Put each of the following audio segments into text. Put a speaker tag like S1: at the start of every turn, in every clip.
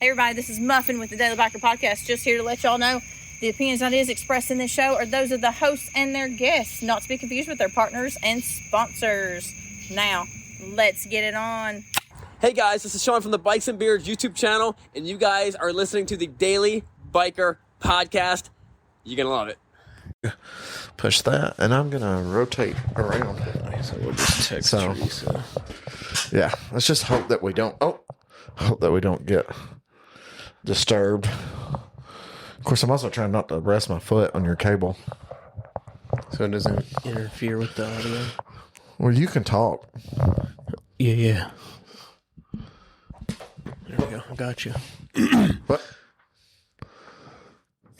S1: Hey everybody, this is Muffin with the Daily Biker Podcast. Just here to let y'all know the opinions and ideas expressed in this show are those of the hosts and their guests, not to be confused with their partners and sponsors. Now, let's get it on.
S2: Hey guys, this is Sean from the Bikes and Beards YouTube channel, and you guys are listening to the Daily Biker Podcast. You're gonna love it.
S3: Push that, and I'm gonna rotate around.
S4: So we'll just text Teresa.
S3: Yeah, let's just hope that we don't. Get disturbed. Of course, I'm also trying not to rest my foot on your cable,
S4: So it doesn't interfere with the audio.
S3: well, you can talk.
S4: Yeah. There we go. I got you.
S3: But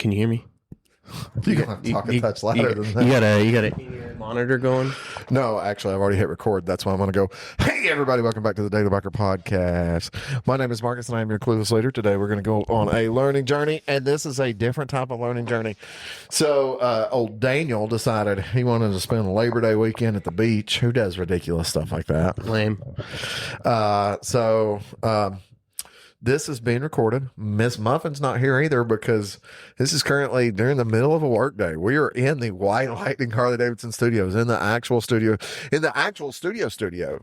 S4: Can you hear me?
S3: you don't have to talk a touch louder than that.
S4: You got a monitor going.
S3: No, actually, I've already hit record. That's why I'm going to go, hey, everybody, welcome back to the Daily Biker Podcast. My name is Marcus, and I am your clueless leader. Today, we're going to go on a learning journey, and this is a different type of learning journey. So, old Daniel decided he wanted to spend Labor Day weekend at the beach. Who does ridiculous stuff like that?
S4: Lame.
S3: This is being recorded. Miss Muffin's not here either because this is currently during the middle of a work day. We are in the White Lightning Harley Davidson studios, in the actual studio,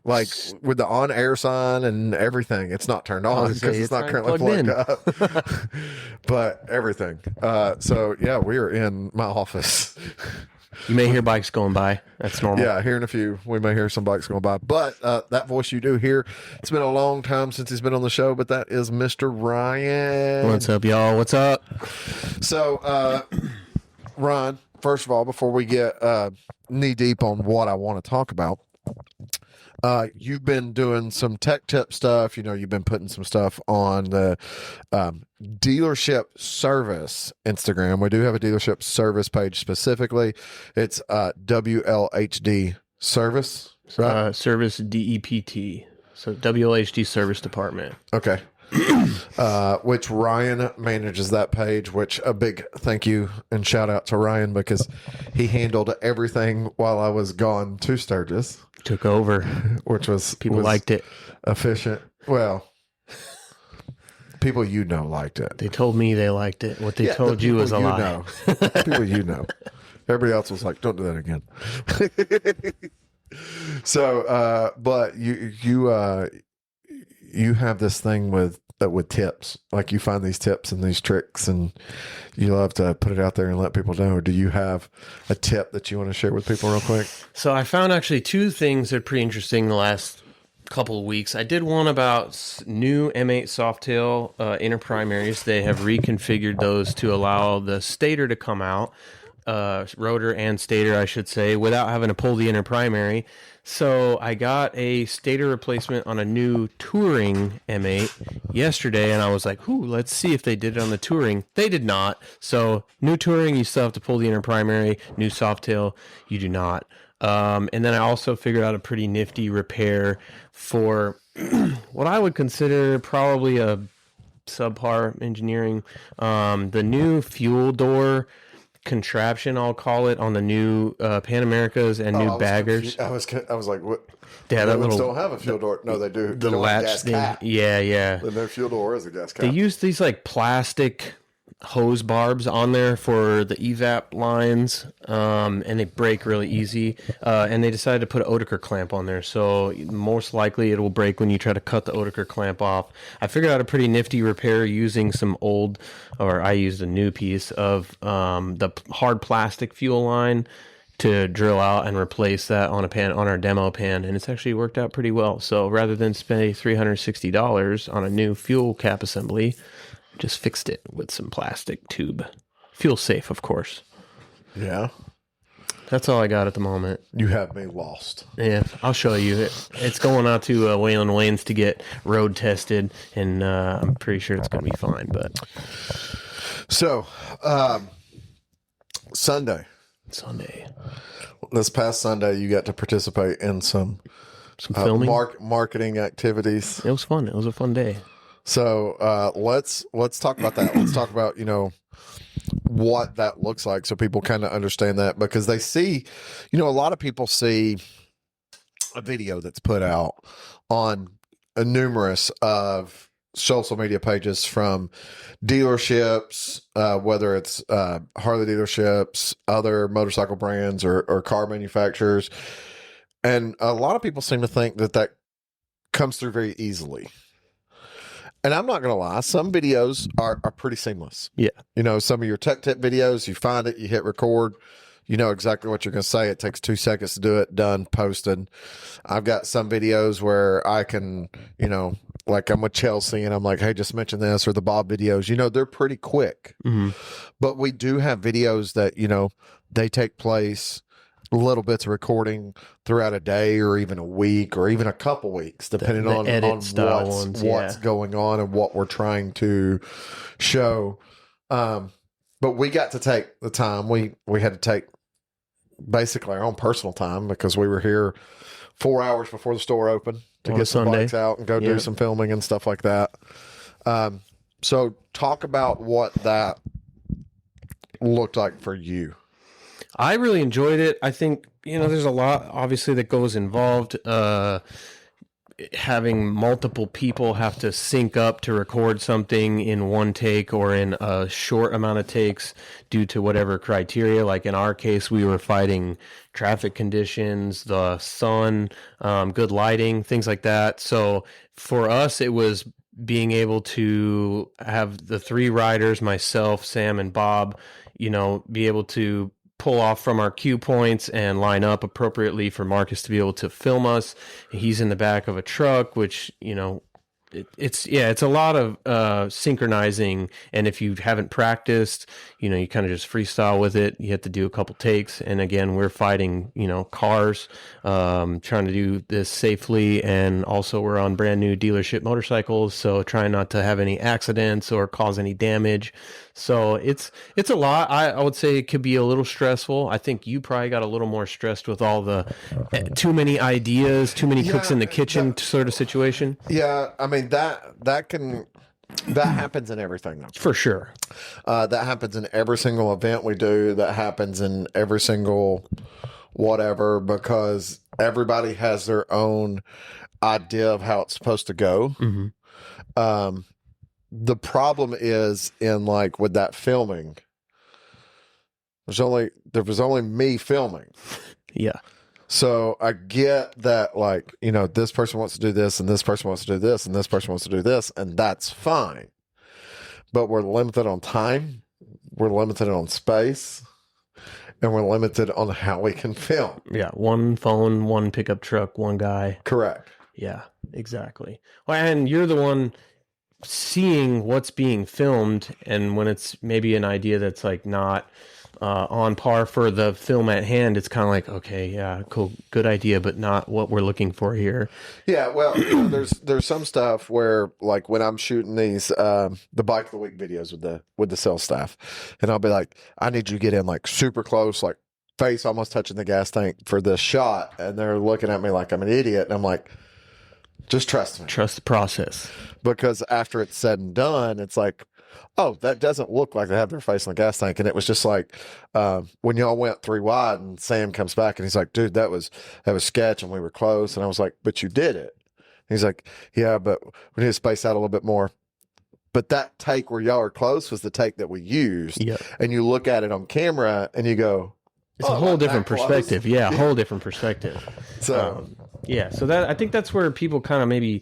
S3: like with the on-air sign and everything. It's not turned on because it's not currently plugged up, but everything. So yeah, we are in my office.
S4: You may hear bikes going by. That's normal.
S3: Yeah, here in a few, we may hear some bikes going by. But that voice you do hear, it's been a long time since he's been on the show, but that is Mr. Ryan.
S4: What's up, y'all? What's up?
S3: So, Ryan, first of all, before we get knee deep on what I want to talk about, you've been doing some tech tip stuff. You know, you've been putting some stuff on the dealership service Instagram. We do have a dealership service page specifically. It's WLHD service, right?
S4: Service DEPT. So WLHD Service Department.
S3: Okay. Which Ryan manages that page, which a big thank you and shout out to Ryan because he handled everything while I was gone to Sturgis.
S4: Took over.
S3: Which was
S4: People liked it.
S3: Efficient. Well, people you know liked it.
S4: They told me they liked it. What they told you was a lie.
S3: Know. People you know. Everybody else was like, don't do that again. So, but you have this thing with tips. Like you find these tips and these tricks and you love to put it out there and let people know. Do you have a tip that you want to share with people real quick?
S4: So I found actually two things that are pretty interesting the last couple of weeks. I did one about new M8 Softail inner primaries. They have reconfigured those to allow the stator to come out, rotor and stator, I should say, without having to pull the inner primary. So I got a stator replacement on a new Touring M8 yesterday, and I was like, let's see if they did it on the Touring. They did not. So new Touring, you still have to pull the inner primary. New Softail, you do not. And then I also figured out a pretty nifty repair for what I would consider probably a subpar engineering. The new fuel door contraption, I'll call it, on the new Pan Americas and new baggers.
S3: I was like, what?
S4: Yeah, that little
S3: don't have a fuel door. No, they do.
S4: The latch thing.
S3: Cap.
S4: Yeah.
S3: Their fuel door is a gas cap.
S4: They use these like plastic hose barbs on there for the evap lines, and they break really easy. And they decided to put an Oetiker clamp on there, so most likely it will break when you try to cut the Oetiker clamp off. I figured out a pretty nifty repair using I used a new piece of the hard plastic fuel line to drill out and replace that on our demo pan, and it's actually worked out pretty well. So rather than spend $360 on a new fuel cap assembly, just fixed it with some plastic tube. Fuel safe, of course.
S3: Yeah.
S4: That's all I got at the moment.
S3: You have me lost.
S4: Yeah, I'll show you. It's going out to Waylon Wayne's to get road tested, and I'm pretty sure it's going to be fine. But
S3: so, Sunday. This past Sunday, you got to participate in some
S4: filming,
S3: marketing activities.
S4: It was fun. It was a fun day.
S3: So let's talk about that. Let's talk about what that looks like so people kind of understand that, because they see, a lot of people see a video that's put out on a numerous of social media pages from dealerships, whether it's Harley dealerships, other motorcycle brands, or car manufacturers. And a lot of people seem to think that comes through very easily. And I'm not going to lie, some videos are pretty seamless.
S4: Yeah.
S3: You know, some of your tech tip videos, you find it, you hit record, you know exactly what you're going to say. It takes 2 seconds to do it, done, posted. I've got some videos where I can, you know, like I'm with Chelsea and I'm like, hey, just mention this, or the Bob videos, you know, they're pretty quick.
S4: Mm-hmm.
S3: But we do have videos that, you know, they take place, little bits of recording throughout a day or even a week or even a couple weeks, depending on what's going on and what we're trying to show. But we got to take the time. We had to take basically our own personal time because we were here 4 hours before the store opened to
S4: On
S3: get some
S4: Sunday.
S3: bikes out and go do some filming and stuff like that. So talk about what that looked like for you.
S4: I really enjoyed it. I think, you know, there's a lot obviously that goes involved. Having multiple people have to sync up to record something in one take or in a short amount of takes due to whatever criteria. Like in our case, we were fighting traffic conditions, the sun, good lighting, things like that. So for us, it was being able to have the 3 riders, myself, Sam, and Bob, you know, be able to pull off from our cue points and line up appropriately for Marcus to be able to film us. He's in the back of a truck, which, you know, it's a lot of synchronizing. And if you haven't practiced, you know, you kind of just freestyle with it. You have to do a couple takes. And again, we're fighting, you know, cars, trying to do this safely. And also we're on brand new dealership motorcycles. So trying not to have any accidents or cause any damage. So it's a lot. I would say it could be a little stressful. I think you probably got a little more stressed with all the too many ideas, too many cooks in the kitchen sort of situation.
S3: Yeah, I mean that happens in everything though.
S4: For sure.
S3: That happens in every single event we do. That happens in every single whatever, because everybody has their own idea of how it's supposed to go.
S4: Mm-hmm.
S3: The problem is in like with that filming, there was only me filming.
S4: Yeah.
S3: So I get that, like, you know, this person wants to do this and this person wants to do this and this person wants to do this, and that's fine. But we're limited on time, we're limited on space, and we're limited on how we can film.
S4: Yeah. One phone, one pickup truck, one guy.
S3: Correct.
S4: Yeah, exactly. Well, and you're the one seeing what's being filmed, and when it's maybe an idea that's like not on par for the film at hand, it's kind of like, okay, yeah, cool, good idea, but not what we're looking for here.
S3: Yeah, well, you know, there's some stuff where, like, when I'm shooting these the bike of the week videos with the sales staff, and I'll be like, I need you to get in like super close, like face almost touching the gas tank for this shot, and they're looking at me like I'm an idiot, and I'm like, just trust me.
S4: Trust the process.
S3: Because after it's said and done, it's like, oh, that doesn't look like they have their face in the gas tank. And it was just like, when y'all went 3 wide and Sam comes back and he's like, dude, that was sketch and we were close. And I was like, but you did it. And he's like, yeah, but we need to space out a little bit more. But that take where y'all are close was the take that we used.
S4: Yep.
S3: And you look at it on camera and you go,
S4: it's a whole different perspective. Yeah, a whole different perspective.
S3: So,
S4: yeah, so that I think that's where people kind of maybe,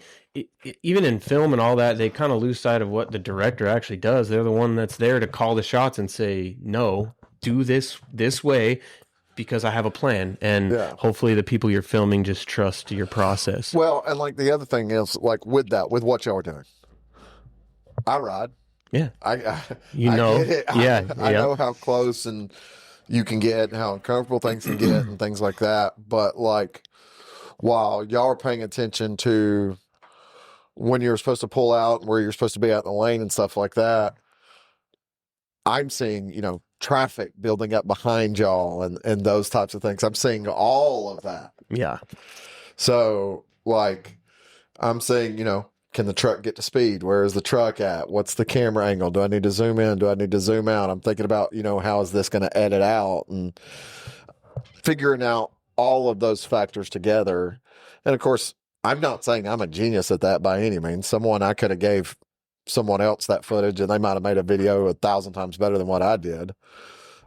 S4: even in film and all that, they kind of lose sight of what the director actually does. They're the one that's there to call the shots and say, no, do this way because I have a plan. And hopefully the people you're filming just trust your process.
S3: Well, and like the other thing is, like with what y'all are doing, I ride.
S4: Yeah.
S3: I
S4: know.
S3: get it. I know how close and you can get, how uncomfortable things can get and things like that. But like, while y'all are paying attention to when you're supposed to pull out and where you're supposed to be out in the lane and stuff like that, I'm seeing, you know, traffic building up behind y'all and those types of things. I'm seeing all of that.
S4: Yeah.
S3: So like, I'm saying, you know, can the truck get to speed? Where is the truck at? What's the camera angle? Do I need to zoom in? Do I need to zoom out? I'm thinking about, you know, how is this going to edit out and figuring out all of those factors together. And of course, I'm not saying I'm a genius at that by any means. Someone I could have gave someone else that footage and they might have made a video 1,000 times better than what I did.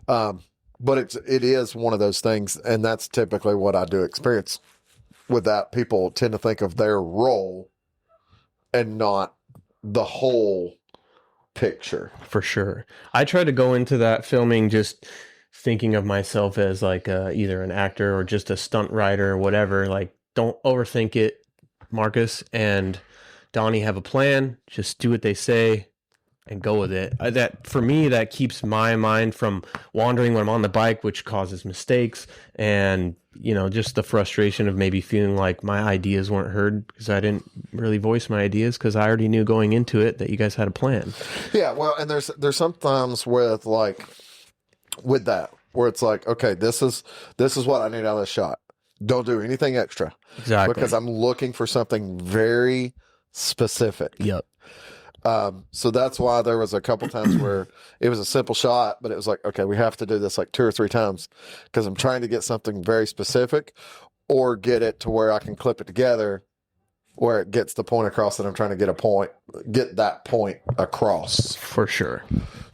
S3: But it is one of those things, and that's typically what I do experience with that. People tend to think of their role and not the whole picture.
S4: For sure. I try to go into that filming just thinking of myself as like either an actor or just a stunt writer or whatever. Like, don't overthink it. Marcus and Donnie have a plan. Just do what they say and go with it. That for me, that keeps my mind from wandering when I'm on the bike, which causes mistakes and, you know, just the frustration of maybe feeling like my ideas weren't heard because I didn't really voice my ideas because I already knew going into it that you guys had a plan.
S3: Yeah, well, and there's sometimes with that where it's like, okay, this is what I need out of this shot. Don't do anything extra.
S4: Exactly.
S3: Because I'm looking for something very specific.
S4: Yep.
S3: So that's why there was a couple times where it was a simple shot, but it was like, okay, we have to do this like 2 or 3 times because I'm trying to get something very specific or get it to where I can clip it together where it gets the point across that I'm trying to get that point across.
S4: For sure.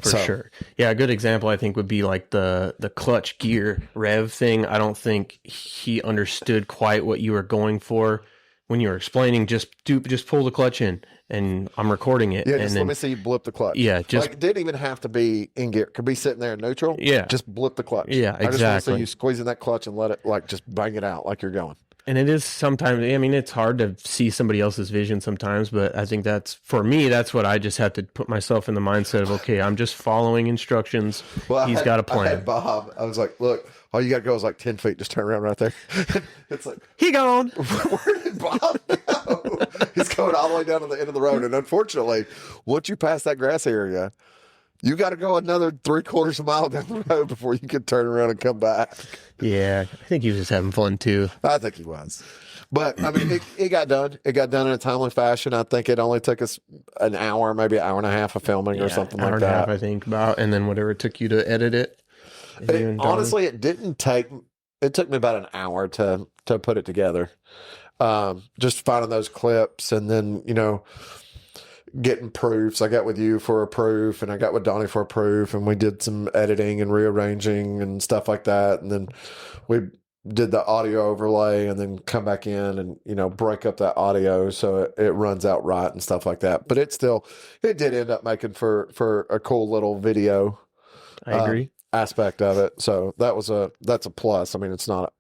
S4: For sure. Yeah, a good example I think would be like the clutch gear rev thing. I don't think he understood quite what you were going for when you were explaining. Just pull the clutch in, and I'm recording it.
S3: Yeah,
S4: and
S3: just
S4: then,
S3: let me see you blip the clutch.
S4: Yeah, just
S3: like, it didn't even have to be in gear. It could be sitting there in neutral.
S4: Yeah,
S3: just blip the clutch.
S4: Yeah, exactly.
S3: I just want to see you squeezing that clutch and let it like just bang it out like you're going.
S4: And it is sometimes, I mean, it's hard to see somebody else's vision sometimes, but I think for me, that's what I just have to put myself in the mindset of, okay, I'm just following instructions.
S3: Well,
S4: He's got a plan.
S3: I had Bob, I was like, look, all you got to go is like 10 feet. Just turn around right there. It's like,
S4: he gone.
S3: where did Bob go? He's going all the way down to the end of the road. And unfortunately, once you pass that grass area, you got to go another 3/4 mile down the road before you can turn around and come back.
S4: Yeah, I think he was just having fun too.
S3: I think he was. But, I mean, it got done. It got done in a timely fashion. I think it only took us an hour, maybe an hour and a half of filming or something like
S4: hour and a half,
S3: that.
S4: I think, about, and then whatever it took you to edit it.
S3: Honestly, it didn't take. It took me about an hour to put it together. Just finding those clips and then, you know, getting proofs. I got with you for a proof and I got with Donnie for a proof, and we did some editing and rearranging and stuff like that. And then we did the audio overlay and then come back in and, you know, break up that audio so it runs out right and stuff like that. But it did end up making for a cool little video.
S4: I agree.
S3: Aspect of it. So that's a plus. I mean, it's not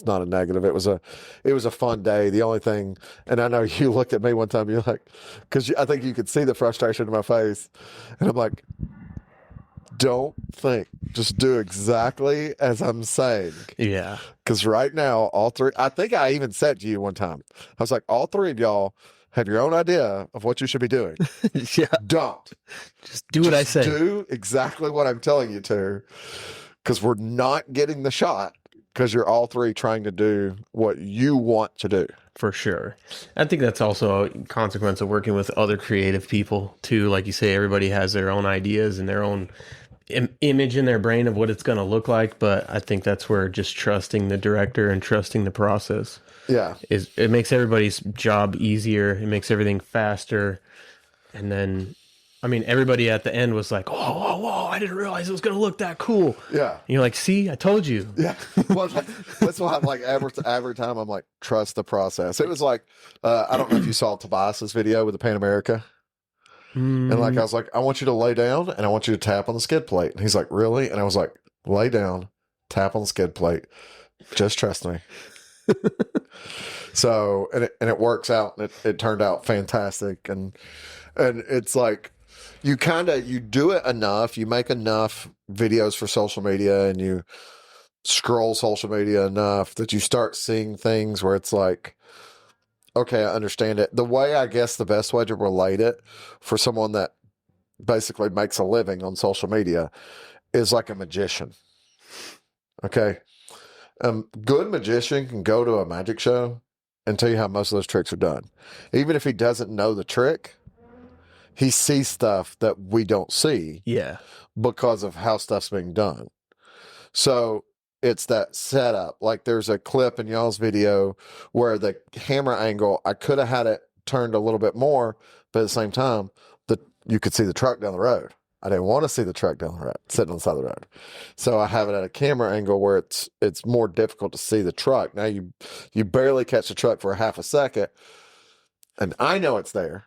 S3: a negative. It was a fun day. The only thing, and I know you looked at me one time, you're like, because I think you could see the frustration in my face, and I'm like, don't think, just do exactly as I'm saying.
S4: Yeah.
S3: Because right now, all three, I think I even said to you one time, I was like, all three of y'all have your own idea of what you should be doing.
S4: Yeah.
S3: Don't.
S4: Just do what I say.
S3: Do exactly what I'm telling you to, because we're not getting the shot because you're all three trying to do what you want to do.
S4: For sure. I think that's also a consequence of working with other creative people too. Like you say, everybody has their own ideas and their own image in their brain of what it's going to look like. But I think that's where just trusting the director and trusting the process.
S3: Yeah.
S4: It makes everybody's job easier. It makes everything faster. And then, I mean, everybody at the end was like, whoa, I didn't realize it was going to look that cool.
S3: Yeah.
S4: And you're like, see, I told you.
S3: Yeah. Well, that's why I'm like, every time I'm like, trust the process. It was like, I don't know if you saw Tobias's video with the Pan America. And like, I was like, I want you to lay down and I want you to tap on the skid plate. And he's like, really? And I was like, lay down, tap on the skid plate. Just trust me. So, and it works out, and it turned out fantastic. And it's like, you do it enough, you make enough videos for social media and you scroll social media enough that you start seeing things where it's like, okay, I understand it. The way, I guess the best way to relate it for someone that basically makes a living on social media is like a magician. Okay. Good magician can go to a magic show and tell you how most of those tricks are done. Even if he doesn't know the trick, he sees stuff that we don't see.
S4: Yeah.
S3: Because of how stuff's being done. So it's that setup. Like there's a clip in y'all's video where the camera angle, I could have had it turned a little bit more, but at the same time, you could see the truck down the road. I didn't want to see the truck down the road, sitting on the side of the road. So I have it at a camera angle where it's more difficult to see the truck. Now you barely catch the truck for a half a second, and I know it's there,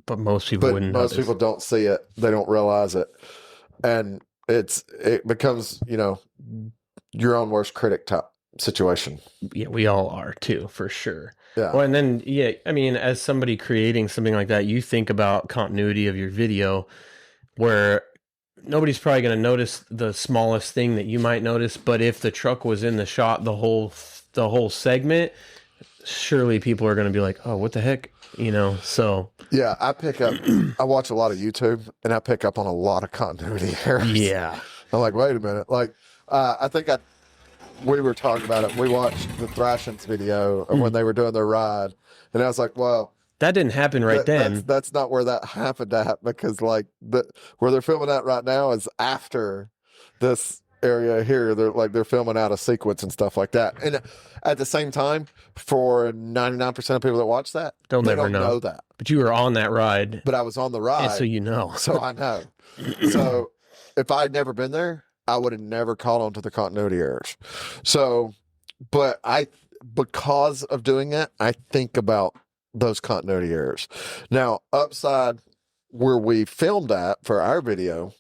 S4: But most people
S3: but
S4: wouldn't
S3: most
S4: notice.
S3: people don't see it. They don't realize it, and it becomes your own worst critic type situation.
S4: Yeah, we all are too, for sure.
S3: Yeah.
S4: Well, and then, yeah, I mean, as somebody creating something like that, you think about continuity of your video where nobody's probably going to notice the smallest thing that you might notice. But if the truck was in the shot, the whole segment, surely people are going to be like, oh, what the heck? So.
S3: Yeah, I watch a lot of YouTube, and I pick up on a lot of continuity errors.
S4: Yeah.
S3: I'm like, wait a minute. Like, I think we were talking about it. We watched the Thrashins video of when they were doing their ride, and I was like, well,
S4: That didn't happen right then.
S3: That's not where that happened at, because like where they're filming at right now is after this area here. They're filming out a sequence and stuff like that. And at the same time, for 99% of people that watch that,
S4: They'll
S3: they
S4: never
S3: don't
S4: know.
S3: that.
S4: But you were on that ride,
S3: But I was on the ride,
S4: and so you know.
S3: so I know. So if I'd never been there, I would have never caught on to the continuity errors. So, but because of doing that, I think about those continuity errors. Now, upside where we filmed at for our video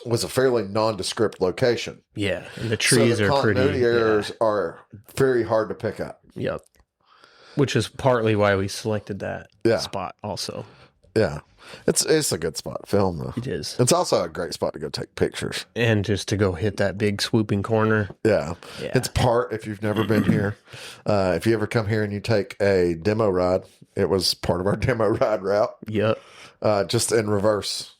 S3: was a fairly nondescript location.
S4: Yeah, and the trees
S3: so the
S4: are pretty.
S3: continuity errors are very hard to pick up.
S4: Yep. Which is partly why we selected that
S3: Yeah.
S4: spot also.
S3: Yeah. It's a good spot to film, though.
S4: It is.
S3: It's also a great spot to go take pictures.
S4: And just to go hit that big swooping corner.
S3: Yeah.
S4: Yeah.
S3: It's part, if you've never been here, if you ever come here and you take a demo ride, it was part of our demo ride route,
S4: Yep.
S3: just in reverse.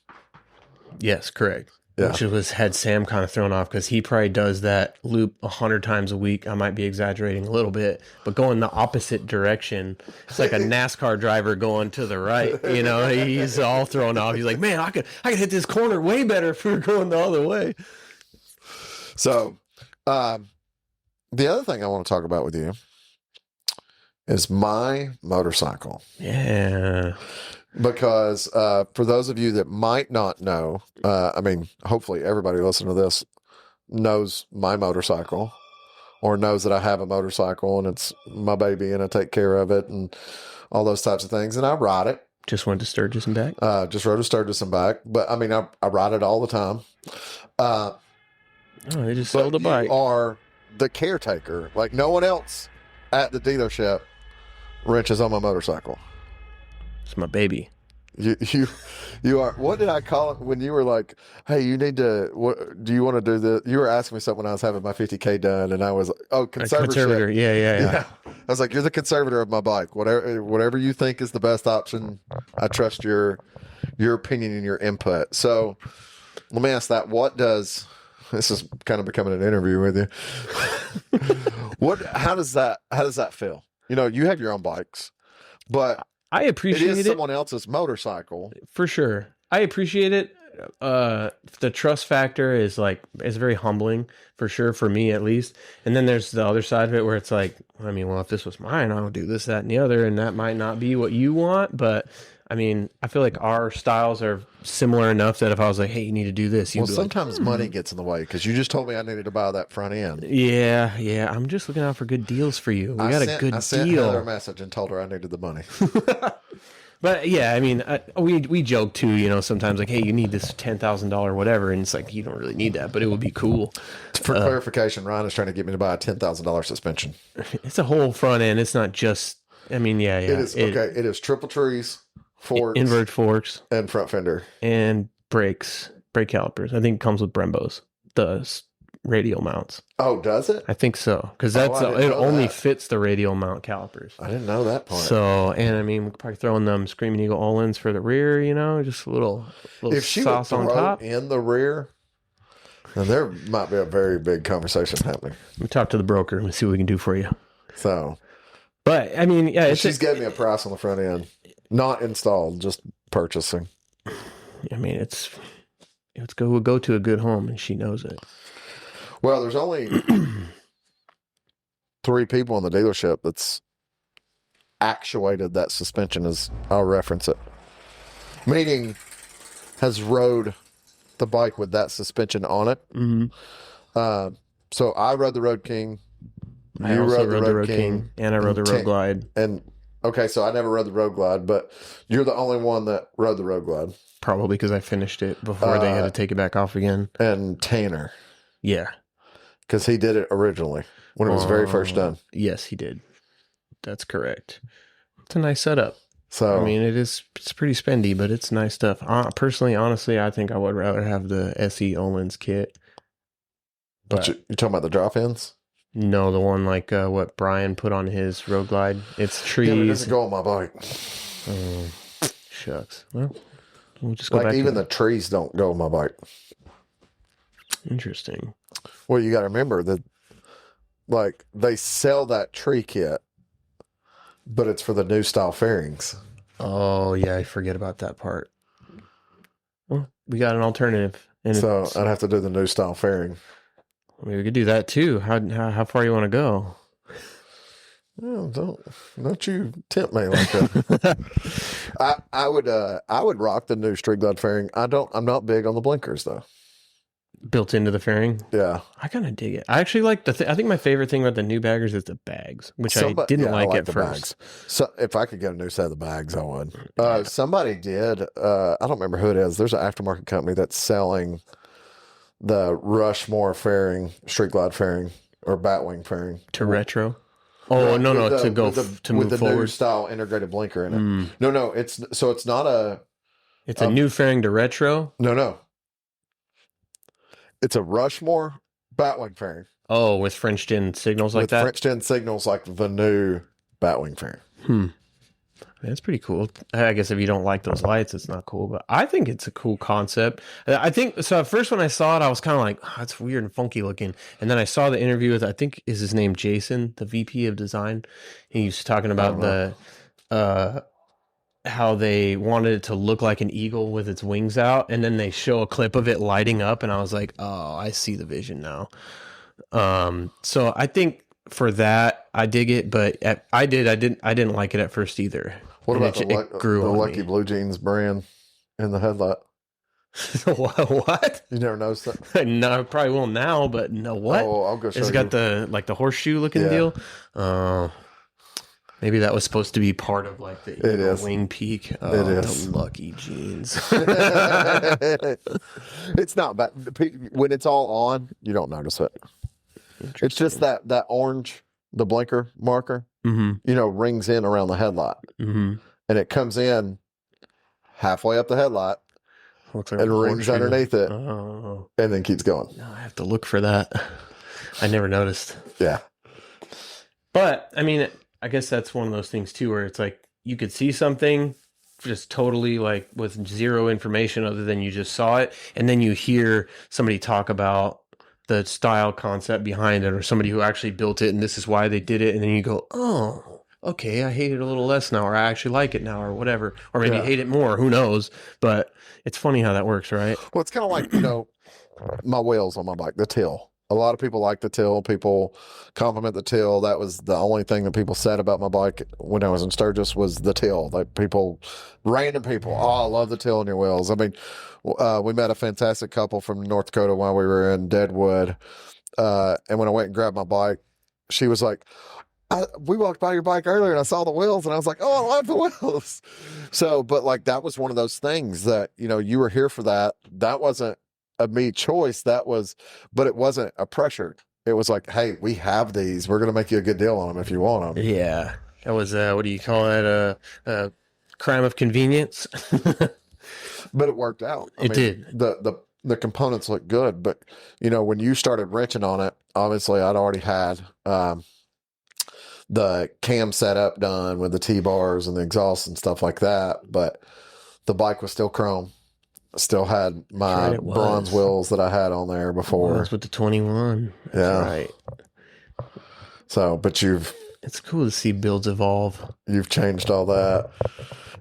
S4: Yes, correct.
S3: Yeah.
S4: Which had Sam kind of thrown off because he probably does that loop 100 times a week. I might be exaggerating a little bit, but going the opposite direction. It's like a NASCAR driver going to the right. He's all thrown off. He's like, man, I could hit this corner way better if we were going the other way.
S3: So, the other thing I want to talk about with you is my motorcycle.
S4: Yeah.
S3: Because for those of you that might not know, hopefully everybody listening to this knows my motorcycle or knows that I have a motorcycle and it's my baby and I take care of it and all those types of things. And I ride it.
S4: Just went to Sturgis and back.
S3: Just rode to Sturgis and back. But I ride it all the time.
S4: They just
S3: But
S4: sold a bike.
S3: you are the caretaker. Like no one else at the dealership wrenches on my motorcycle.
S4: It's my baby.
S3: You are. What did I call it when you were like, "Hey, you need to. What do you want to do?" You were asking me something when I was having my 50K done, and I was like, "Oh,
S4: A
S3: conservatorship."
S4: conservator. Yeah.
S3: Yeah. I was like, "You're the conservator of my bike. Whatever you think is the best option, I trust your opinion and your input." So, let me ask that. This is kind of becoming an interview with you. How does that feel? You have your own bikes, but
S4: I
S3: it
S4: appreciate
S3: is
S4: it.
S3: someone else's motorcycle.
S4: For sure. I appreciate it. The trust factor is very humbling for sure, for me at least. And then there's the other side of it where it's like, if this was mine, I would do this, that, and the other, and that might not be what you want. But I feel like our styles are similar enough that if I was like, hey, you need to do this, you'd
S3: Well,
S4: be like,
S3: sometimes money gets in the way because you just told me I needed to buy that front end.
S4: yeah, I'm just looking out for good deals for you. We got a good
S3: I sent Heather a
S4: deal.
S3: message and told her I needed the money.
S4: But yeah, we joke too, sometimes like, hey, you need this $10,000 whatever, and it's like you don't really need that, but it would be cool.
S3: For clarification, Ryan is trying to get me to buy a $10,000 suspension.
S4: It's a whole front end. It's not just. Yeah.
S3: It is okay. It is triple trees, forks,
S4: Invert forks,
S3: and front fender.
S4: and brake calipers. I think it comes with Brembos, the radial mounts.
S3: Oh, does it?
S4: I think so, because
S3: I didn't
S4: it
S3: know
S4: only
S3: that.
S4: fits the radial mount calipers.
S3: I didn't know that part.
S4: So, and we could probably throw in them Screaming Eagle All-ins for the rear, just a little
S3: if she would
S4: sauce on
S3: throw
S4: top.
S3: in the rear, then there might be a very big conversation happening.
S4: We talk to the broker and see what we can do for you.
S3: So,
S4: But
S3: she's gave me a price on the front end, not installed, just purchasing.
S4: it's go to a good home, and she knows it.
S3: Well, there's only 3 people in the dealership that's actuated that suspension, as I'll reference it. Meaning has rode the bike with that suspension on it.
S4: Mm-hmm.
S3: So I rode the Road King.
S4: I also rode the Road King, and I rode the Road Glide.
S3: And okay, so I never rode the Road Glide, but you're the only one that rode the Road Glide.
S4: Probably because I finished it before they had to take it back off again.
S3: And Tanner,
S4: Yeah.
S3: because he did it originally when it was very first done.
S4: Yes, he did. That's correct. It's a nice setup.
S3: So
S4: I mean, it's pretty spendy, but it's nice stuff. Personally, honestly, I think I would rather have the SE Olin's kit. But
S3: you're talking about the drop-ins?
S4: no, the one like what Brian put on his Road Glide. It's
S3: Yeah, but it
S4: trees.
S3: doesn't go on my bike.
S4: Shucks. Well, we'll just go
S3: Like
S4: back
S3: even
S4: to
S3: the trees don't go on my bike.
S4: Interesting.
S3: Well, you got to remember that, like, they sell that tree kit, but it's for the new style fairings.
S4: Oh yeah, I forget about that part. Well, we got an alternative, and
S3: So
S4: it's-
S3: I'd have to do the new style fairing.
S4: I mean, we could do that too. How far you want to go?
S3: Oh, don't you tempt me like that. I would rock the new Street Glide fairing. I'm not big on the blinkers though.
S4: Built into the fairing.
S3: Yeah.
S4: I kind of dig it. I actually like I think my favorite thing about the new baggers is the bags, which I didn't like at
S3: the
S4: first.
S3: bags. So if I could get a new set of the bags, I would. Somebody did. I don't remember who it is. There's an aftermarket company that's selling the Rushmore fairing, Street Glide fairing, or Batwing fairing
S4: To retro. Oh no,
S3: With the-
S4: to go
S3: with the,
S4: to
S3: with
S4: move
S3: the new
S4: forward.
S3: style integrated blinker in it.
S4: Mm.
S3: No, it's not a
S4: It's a new fairing to retro.
S3: no. It's a Rushmore Batwing fairing.
S4: Oh, with French gen signals like
S3: with
S4: that.
S3: French 10 signals like the new Batwing fairing.
S4: That's pretty cool. I guess if you don't like those lights, it's not cool. But I think it's a cool concept. I think so. At first, when I saw it, I was kind of like, "Oh, it's weird and funky looking." And then I saw the interview with, I think, is his name Jason, the VP of design. He was talking about how they wanted it to look like an eagle with its wings out, and then they show a clip of it lighting up, and I was like, "Oh, I see the vision now." So I think for that, I dig it, but I didn't like it at first either.
S3: What
S4: And
S3: about
S4: it grew
S3: the
S4: on
S3: Lucky
S4: me.
S3: Blue Jeans brand in the headlight?
S4: What?
S3: You never noticed that?
S4: No, I probably will now, but no, what?
S3: Oh, I'll go show
S4: It's
S3: you.
S4: got the horseshoe looking
S3: Yeah.
S4: deal. Maybe that was supposed to be part of like the
S3: It is.
S4: wing peak. Oh,
S3: It is.
S4: The Lucky Jeans.
S3: It's not bad. When it's all on, you don't notice it. It's just that orange, the blinker marker,
S4: Mm-hmm.
S3: rings in around the headlight.
S4: Mm-hmm.
S3: And it comes in halfway up the headlight
S4: Looks like
S3: and
S4: a
S3: rings
S4: horseshoe.
S3: underneath it
S4: Oh,
S3: and then keeps going.
S4: no, I have to look for that. I never noticed.
S3: Yeah.
S4: But I mean, I guess that's one of those things too, where it's like you could see something just totally like with zero information other than you just saw it, and then you hear somebody talk about the style concept behind it, or somebody who actually built it, and this is why they did it, and then you go, oh, okay, I hate it a little less now, or I actually like it now, or whatever, or maybe
S3: Yeah.
S4: hate it more. Who knows? But it's funny how that works, right?
S3: Well, it's kind of like, my wheels on my bike, the till. A lot of people like the till. People compliment the till. That was the only thing that people said about my bike when I was in Sturgis was the till. Like random people, oh, I love the till on your wheels. I mean, we met a fantastic couple from North Dakota while we were in Deadwood. And when I went and grabbed my bike, she was like, we walked by your bike earlier and I saw the wheels and I was like, oh, I love the wheels. So, but like, that was one of those things that, you were here for that. That wasn't a me choice. But it wasn't a pressure. It was like, hey, we have these. We're going to make you a good deal on them if you want them.
S4: Yeah, that was what do you call that? A crime of convenience.
S3: But it worked out.
S4: It did.
S3: The components look good, but when you started wrenching on it, obviously I'd already had the cam setup done with the T-bars and the exhaust and stuff like that, but the bike was still chrome. Still had my
S4: right, it was.
S3: bronze wheels that I had on there before.
S4: That's with the 21. That's
S3: Yeah.
S4: right.
S3: So, but
S4: It's cool to see builds evolve.
S3: you've changed all that.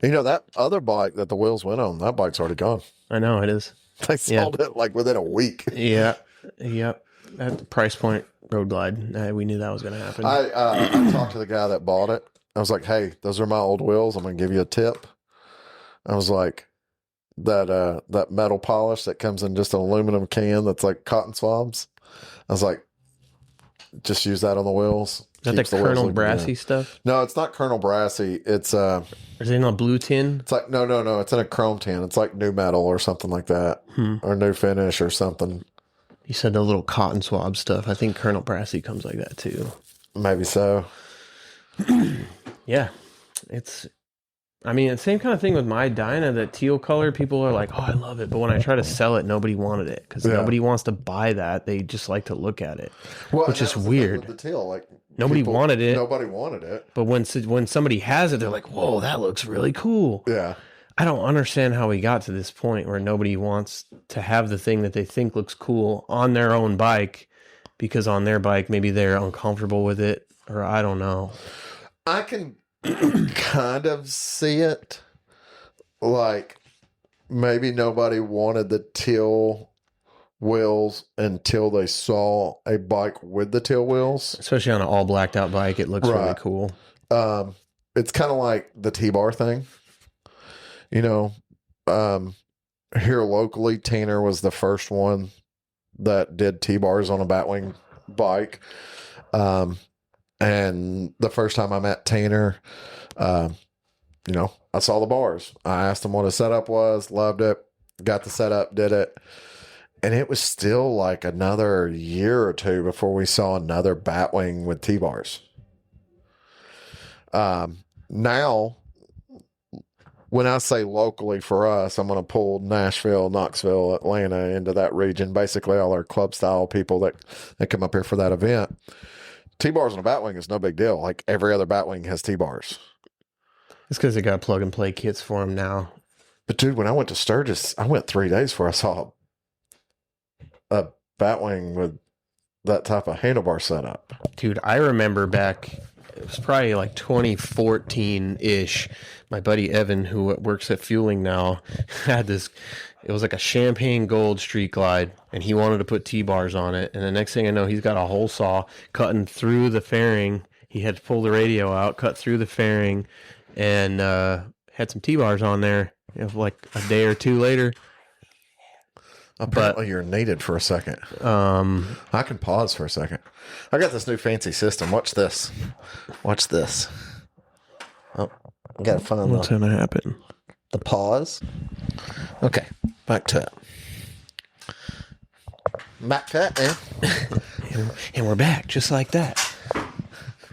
S3: That other bike that the wheels went on, that bike's already gone.
S4: I know it is.
S3: They sold it like within a week.
S4: Yeah. Yep. at the price point, Road Glide. We knew that was going to happen.
S3: I talked to the guy that bought it. I was like, "Hey, those are my old wheels. I'm going to give you a tip." I was like, that metal polish that comes in just an aluminum can that's like cotton swabs. I was like, just use that on the wheels.
S4: Is that the Colonel Brassy stuff?
S3: No, it's not Colonel Brassy. It's
S4: Is it in a blue tin?
S3: It's like no. It's in a chrome tin. It's like new metal or something like that, or new finish or something.
S4: You said the little cotton swab stuff. I think Colonel Brassy comes like that too.
S3: Maybe so.
S4: Yeah, it's the same kind of thing with my Dyna. That teal color, people are like, "Oh, I love it," but when I try to sell it, nobody wanted it because nobody wants to buy that. They just like to look at it, which is weird.
S3: The teal, like
S4: nobody wanted it.
S3: Nobody wanted it.
S4: But when somebody has it, they're like, "Whoa, that looks really cool."
S3: Yeah.
S4: I don't understand how we got to this point where nobody wants to have the thing that they think looks cool on their own bike because on their bike maybe they're uncomfortable with it, or I don't know.
S3: I can kind of see it. Like maybe nobody wanted the teal wheels until they saw a bike with the teal wheels.
S4: Especially on an all blacked out bike, it looks really cool.
S3: It's kind of like the T-bar thing. You know, here locally, Tanner was the first one that did T-bars on a Batwing bike. And the first time I met Tanner, I saw the bars. I asked him what his setup was, loved it, got the setup, did it. And it was still like another year or two before we saw another Batwing with T-bars. Now, when I say locally for us, I'm going to pull Nashville, Knoxville, Atlanta into that region. Basically, all our club style people that come up here for that event. T-bars on a Batwing is no big deal. Like every other Batwing has T-bars.
S4: It's because they got plug and play kits for them now.
S3: But dude, when I went to Sturgis, I went 3 days before I saw a Batwing with that type of handlebar setup.
S4: Dude, I remember back, it was probably like 2014-ish. My buddy Evan, who works at Fueling now, had this, it was like a champagne gold street glide, and he wanted to put T-bars on it. And the next thing I know, he's got a hole saw cutting through the fairing. He had to pull the radio out, cut through the fairing, and had some T-bars on there. Like a day or two later.
S3: Apparently you're needed for a second. I can pause for a second. I got this new fancy system. Watch this. Watch this. Oh, I gotta find
S4: what's going to happen.
S3: The pause. Okay, back to it. Back to it, man.
S4: And we're back, just like that.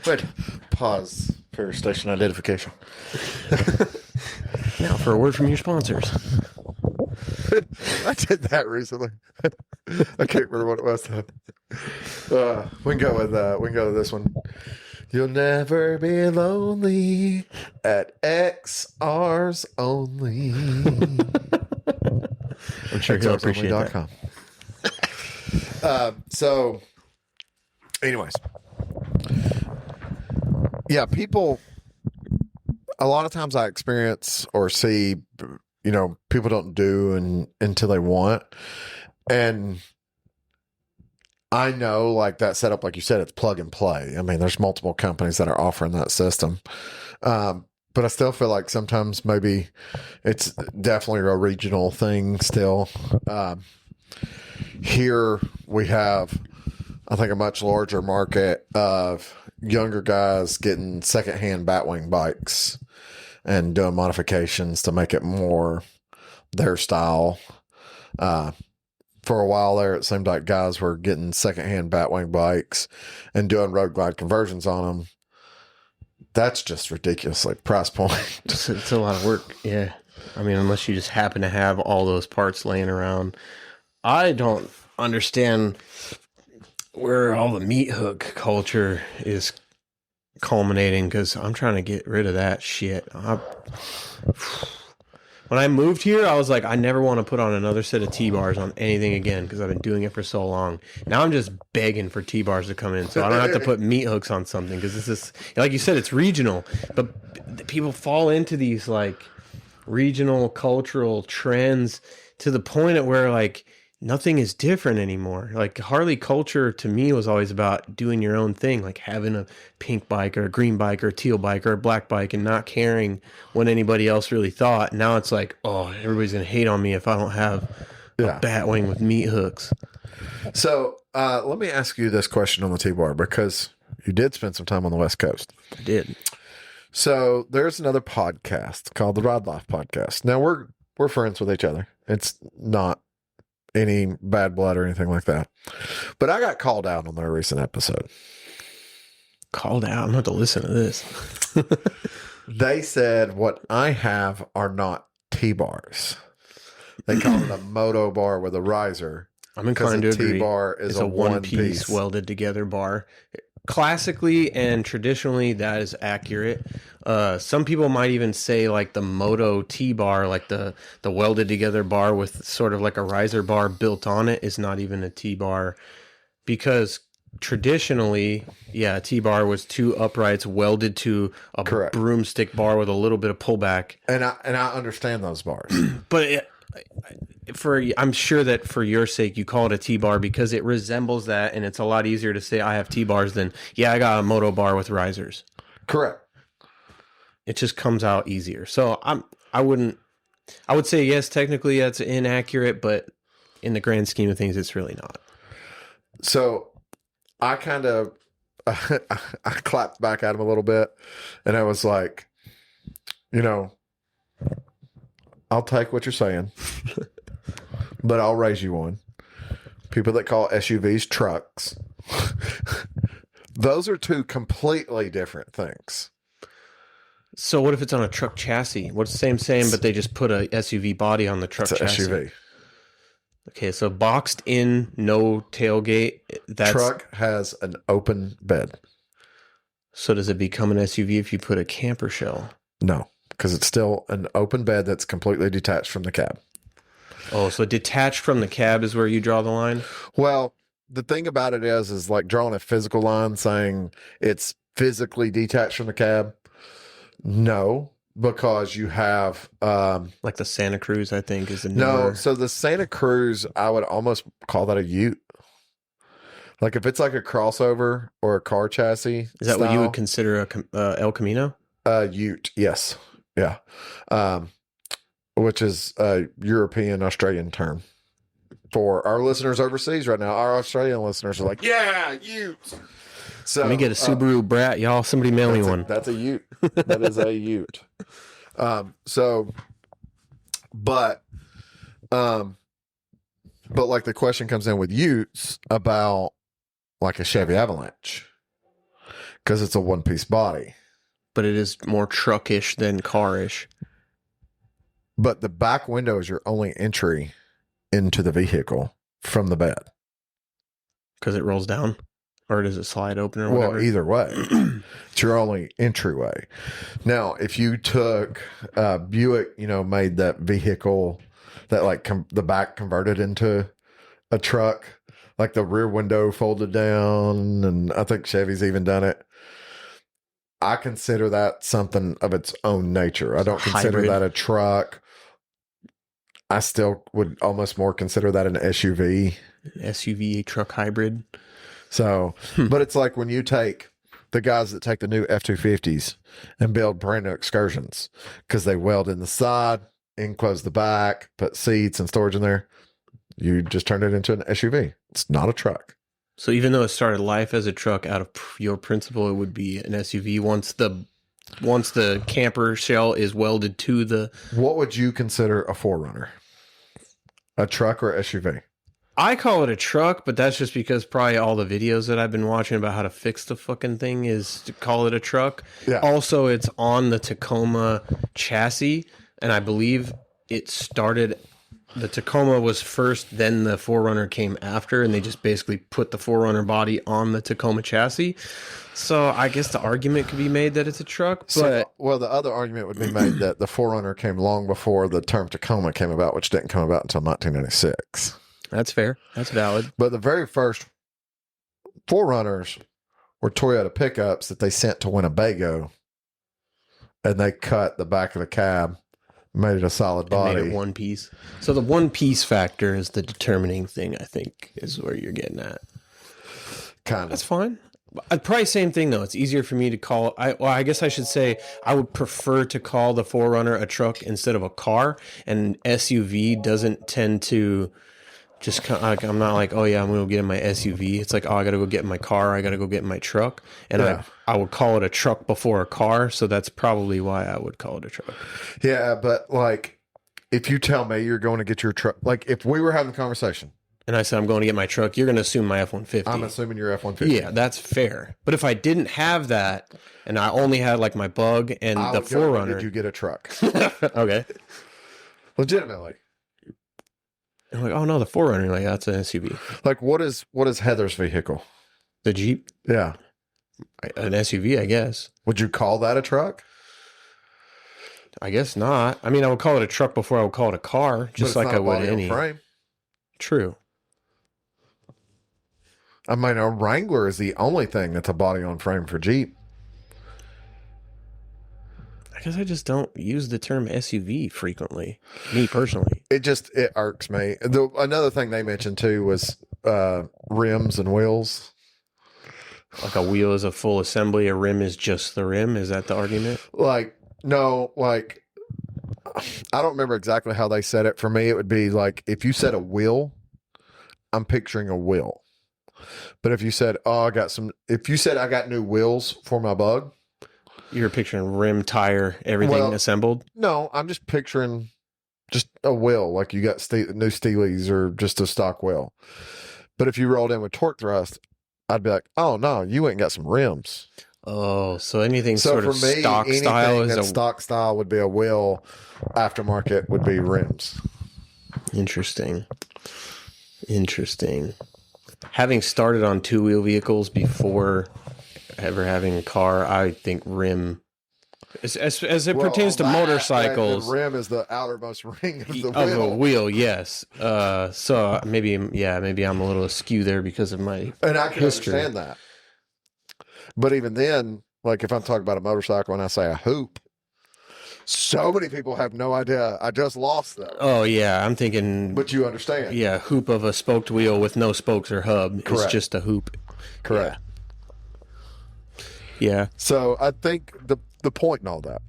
S3: Wait, pause for station identification.
S4: Now for a word from your sponsors.
S3: I did that recently. I can't remember what it was. We can go with this one. You'll never be lonely at XR's only.
S4: I'm sure he'll appreciate that.
S3: So, anyways, yeah, people. A lot of times I experience or see, people don't do until they want. And I know like that setup, like you said, it's plug and play. I mean, there's multiple companies that are offering that system. But I still feel like sometimes maybe it's definitely a regional thing still. Here we have, I think, a much larger market of younger guys getting secondhand Batwing bikes and doing modifications to make it more their style. For a while there, it seemed like guys were getting secondhand Batwing bikes and doing Road Glide conversions on them. That's just ridiculous, like price point.
S4: It's a lot of work, yeah. I mean, unless you just happen to have all those parts laying around. I don't understand where all the meat hook culture is culminating, because I'm trying to get rid of that shit. When I moved here, I was like, I never want to put on another set of T-bars on anything again because I've been doing it for so long. Now I'm just begging for T-bars to come in so I don't have to put meat hooks on something, because this is, like you said, it's regional. But people fall into these like regional cultural trends to the point at where like nothing is different anymore. Like Harley culture to me was always about doing your own thing, like having a pink bike or a green bike or a teal bike or a black bike and not caring what anybody else really thought. Now it's like, oh, everybody's going to hate on me if I don't have a bat wing with meat hooks.
S3: So let me ask you this question on the T-Bar, because you did spend some time on the West Coast.
S4: I did.
S3: So there's another podcast called the Ride Life Podcast. Now we're friends with each other. It's not any bad blood or anything like that. But I got called out on their recent episode.
S4: Called out? I'm going to have to listen to this.
S3: They said what I have are not T-bars. They call it a moto bar with a riser.
S4: I'm inclined to agree.
S3: T-bar is
S4: it's
S3: a
S4: one-piece welded together bar. Classically and traditionally, that is accurate. Some people might even say like the Moto T-bar, like the welded together bar with sort of like a riser bar built on it, is not even a T-bar, because traditionally, a T-bar was two uprights welded to a broomstick bar with a little bit of pullback.
S3: And I understand those bars.
S4: But I'm sure that for your sake you call it a T-bar because it resembles that, and it's a lot easier to say I have T-bars than I got a moto bar with risers.
S3: Correct.
S4: It just comes out easier. So I would say yes, technically that's inaccurate, but in the grand scheme of things, it's really not.
S3: So I kind of I clapped back at him a little bit, and I was like, I'll take what you're saying, but I'll raise you one. People that call SUVs trucks, those are two completely different things.
S4: So what if it's on a truck chassis? What's the same, but they just put a SUV body on the truck chassis?
S3: SUV.
S4: Okay, so boxed in, no tailgate.
S3: Truck has an open bed.
S4: So does it become an SUV if you put a camper shell?
S3: No, because it's still an open bed that's completely detached from the cab.
S4: Oh, so detached from the cab is where you draw the line?
S3: Well, the thing about it is like drawing a physical line saying it's physically detached from the cab. No, because you have
S4: like the Santa Cruz, I think, is a newer...
S3: No, so the Santa Cruz, I would almost call that a ute. Like if it's like a crossover or a car chassis.
S4: Is that what you would consider a El Camino?
S3: Ute, yes. Yeah. Which is a European Australian term. For our listeners overseas right now, our Australian listeners are like, yeah, ute. So
S4: let me get a Subaru Brat, y'all. Somebody mail me one.
S3: That's a ute. That is a ute. But like the question comes in with utes about like a Chevy Avalanche because it's a one-piece body.
S4: But it is more truckish than carish.
S3: But the back window is your only entry into the vehicle from the bed.
S4: Because it rolls down? Or does it slide open or whatever?
S3: Well, either way. It's your only entryway. Now, if you took Buick, made that vehicle that like the back converted into a truck, like the rear window folded down, and I think Chevy's even done it. I consider that something of its own nature. I don't consider that a truck. I still would almost more consider that an SUV.
S4: SUV truck hybrid.
S3: So, but it's like when you take the guys that take the new F-250s and build brand new Excursions because they weld in the side, enclose the back, put seats and storage in there. You just turn it into an SUV. It's not a truck.
S4: So even though it started life as a truck, out of your principle, it would be an SUV once the camper shell is welded to the...
S3: What would you consider a 4Runner? A truck or SUV?
S4: I call it a truck, but that's just because probably all the videos that I've been watching about how to fix the fucking thing is to call it a truck.
S3: Yeah.
S4: Also, it's on the Tacoma chassis, and I believe it started... The Tacoma was first, then the 4Runner came after, and they just basically put the 4Runner body on the Tacoma chassis. So I guess the argument could be made that it's a truck, but...
S3: Well, the other argument would be made that the 4Runner came long before the term Tacoma came about, which didn't come about until 1996.
S4: That's fair. That's valid.
S3: But the very first 4Runners were Toyota pickups that they sent to Winnebago, and they cut the back of the cab Made it a solid
S4: and made
S3: body.
S4: it one piece. So the one piece factor is the determining thing, I think, is where you're getting at.
S3: Kind
S4: That's
S3: of.
S4: fine. I'd probably same thing though. It's easier for me to call. I guess I should say I would prefer to call the 4Runner a truck instead of a car. And SUV doesn't tend to just kind of like, I'm not like, oh yeah, I'm gonna go get in my SUV. It's like, oh, I gotta go get in my car. I gotta go get in my truck. And
S3: Yeah.
S4: I would call it a truck before a car. So that's probably why I would call it a truck.
S3: Yeah, but like, if you tell me you're going to get your truck, like if we were having the conversation,
S4: And I said I'm going to get my truck, you're gonna assume my F-150.
S3: I'm assuming your F-150.
S4: Yeah, that's fair. But if I didn't have that and I only had like my Bug and
S3: I
S4: the
S3: would go, "When
S4: 4Runner,
S3: did you get a truck?
S4: okay.
S3: Legitimately.
S4: I'm like, oh no, the 4Runner, like that's an SUV.
S3: Like, what is Heather's vehicle?
S4: The Jeep,
S3: Yeah.
S4: an SUV, I guess.
S3: Would you call that a truck?
S4: I guess not. I mean, I would call it a truck before I would call it a car,
S3: But
S4: just
S3: it's
S4: like
S3: not
S4: I
S3: a
S4: would
S3: body on
S4: any.
S3: frame.
S4: True.
S3: I mean, a Wrangler is the only thing that's a body on frame for Jeep.
S4: I guess I just don't use the term SUV frequently. Me personally.
S3: It irks me. Another thing they mentioned too was rims and wheels.
S4: Like a wheel is a full assembly, a rim is just the rim. Is that the argument?
S3: Like, no, like, I don't remember exactly how they said it. For me, it would be like, if you said a wheel, I'm picturing a wheel. But if you said, if you said I got new wheels for my Bug,
S4: You're picturing rim, tire, everything
S3: Well,
S4: assembled.
S3: no, I'm just picturing just a wheel, like you got new Steelies or just a stock wheel. But if you rolled in with torque thrust, I'd be like, oh no, you ain't got some rims.
S4: Oh, so anything
S3: So
S4: sort
S3: for
S4: of
S3: me,
S4: stock style
S3: anything
S4: is
S3: that's stock style would be a wheel. Aftermarket would be rims.
S4: Interesting. Having started on two-wheel vehicles before ever having a car, I think rim, as it pertains to motorcycles,
S3: the rim is the outermost ring of the
S4: of
S3: wheel.
S4: a wheel, yes. So maybe I'm a little askew there because of my
S3: And I can
S4: history.
S3: understand that. But even then, like if I'm talking about a motorcycle and I say a hoop, so many people have no idea. I just lost them.
S4: Oh yeah, I'm thinking.
S3: But you understand.
S4: Yeah, hoop of a spoked wheel with no spokes or hub. It's
S3: Correct.
S4: just a hoop.
S3: Correct.
S4: Yeah.
S3: So I think the point in all that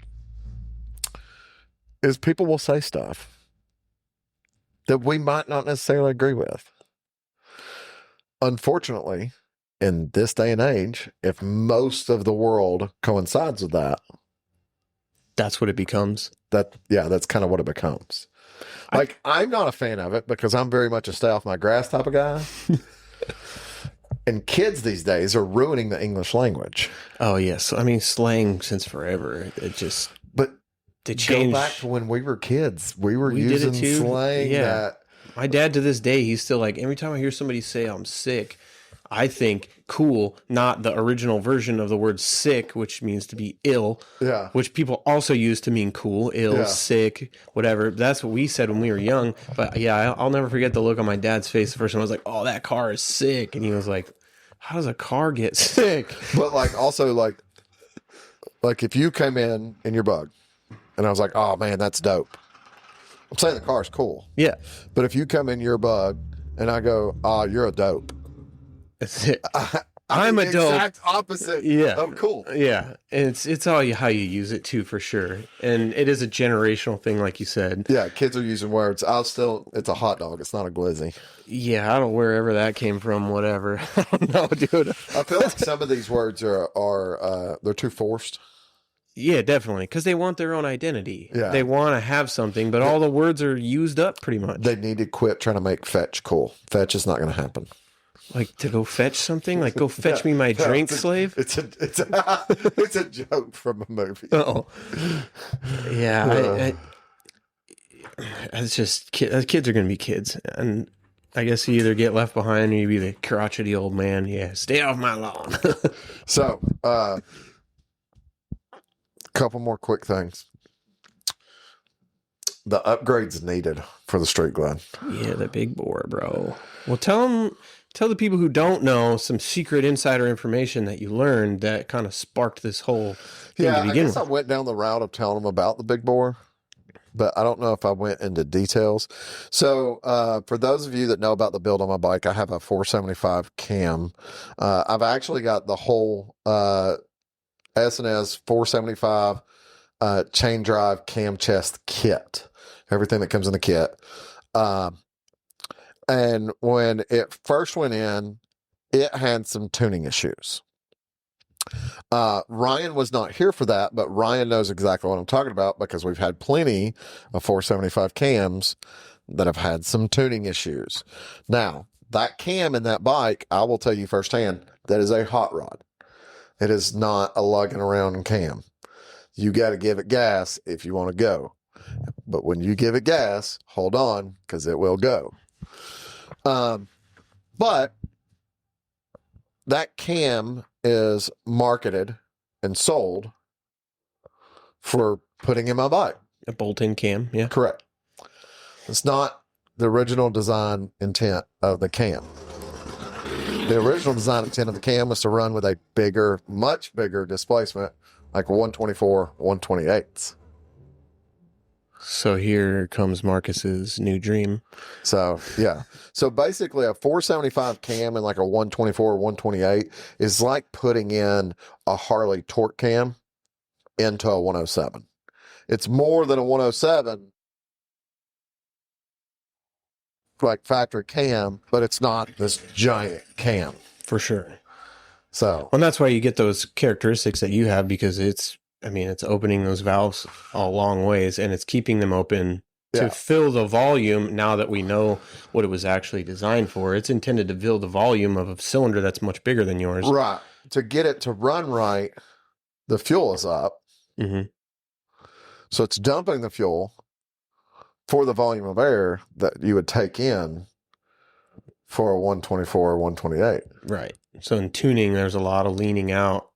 S3: is people will say stuff that we might not necessarily agree with. Unfortunately, in this day and age, if most of the world coincides with that,
S4: That's what it becomes.
S3: that's kind of what it becomes. Like, I'm not a fan of it because I'm very much a stay off my grass type of guy. And kids these days are ruining the English language.
S4: Oh yes, I mean slang since forever. It just
S3: But
S4: they
S3: go
S4: changed.
S3: back to when we were kids. We were
S4: We did it
S3: using
S4: too.
S3: slang
S4: Yeah.
S3: that
S4: My dad to this day, he's still like every time I hear somebody say I'm sick, I think cool, not the original version of the word sick, which means to be ill,
S3: yeah.
S4: which people also use to mean cool, ill,
S3: Yeah.
S4: sick, whatever. That's what we said when we were young. But yeah, I'll never forget the look on my dad's face the first time I was like, "Oh, that car is sick," and he was like, "How does a car get sick?"
S3: But like also like if you came in your Bug and I was like, oh man, that's dope. I'm saying the car's cool.
S4: Yeah,
S3: But if you come in your Bug and I go, oh, you're a dope.
S4: that's it.
S3: I'm
S4: a
S3: the
S4: dope.
S3: exact opposite
S4: Yeah.
S3: of cool.
S4: Yeah, and it's all how you use it too, for sure. And it is a generational thing, like you said.
S3: Yeah, kids are using words. It's a hot dog. It's not a glizzy.
S4: Yeah, I don't know wherever that came from. Whatever. I don't know, dude.
S3: I feel like some of these words are they're too forced.
S4: Yeah, definitely, because they want their own identity.
S3: Yeah.
S4: They want to have something, but all the words are used up pretty much.
S3: They need to quit trying to make fetch cool. Fetch is not going to happen.
S4: Like to go fetch something, like go fetch me my drink, slave.
S3: It's a joke from a movie.
S4: Oh, yeah. It's just kids are gonna be kids, and I guess you either get left behind or you be the crotchety old man. Yeah, stay off my lawn.
S3: So, couple more quick things. The upgrades needed for the Street Glide.
S4: Yeah, the big bore, bro. Well, tell the people who don't know some secret insider information that you learned that kind of sparked this whole thing to
S3: I
S4: begin
S3: guess
S4: with.
S3: I went down the route of telling them about the big bore. but I don't know if I went into details. So for those of you that know about the build on my bike, I have a 475 cam. I've actually got the whole S&S 475 chain drive cam chest kit, everything that comes in the kit. And when it first went in, it had some tuning issues. Ryan was not here for that, but Ryan knows exactly what I'm talking about because we've had plenty of 475 cams that have had some tuning issues. Now, that cam in that bike, I will tell you firsthand, that is a hot rod. It is not a lugging around cam. You got to give it gas if you want to go. But when you give it gas, hold on, because it will go. But that cam is marketed and sold for putting in my bike.
S4: A bolt-in cam, yeah.
S3: Correct. It's not the original design intent of the cam. The original design intent of the cam was to run with a bigger, much bigger displacement, like 124, 128.
S4: So here comes Marcus's new dream.
S3: So, yeah. So basically a 475 cam and like a 124, 128 is like putting in a Harley torque cam into a 107. It's more than a 107, like factory cam, but it's not this giant cam.
S4: For sure.
S3: So,
S4: And that's why you get those characteristics that you have, because it's opening those valves a long ways, and it's keeping them open to fill the volume. Now that we know what it was actually designed for, it's intended to fill the volume of a cylinder that's much bigger than yours.
S3: right. To get it to run right, the fuel is up.
S4: Mm-hmm.
S3: So it's dumping the fuel for the volume of air that you would take in for a 124 or 128.
S4: Right. So in tuning, there's a lot of leaning out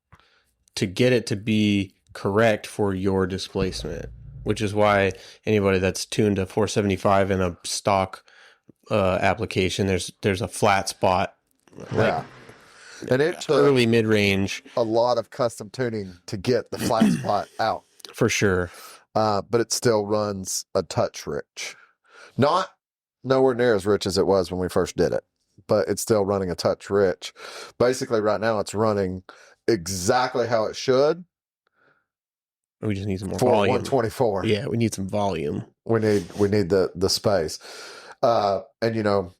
S4: to get it to be correct for your displacement, which is why anybody that's tuned a 475 in a stock application, there's a flat spot, like
S3: And it took
S4: early mid-range,
S3: a lot of custom tuning to get the flat spot out.
S4: for sure.
S3: But it still runs a touch rich. Not nowhere near as rich as it was when we first did it, but it's still running a touch rich. Basically, right now it's running exactly how it should.
S4: We just need some more
S3: For
S4: volume.
S3: 124.
S4: Yeah, we need some volume.
S3: We need the space. And you know,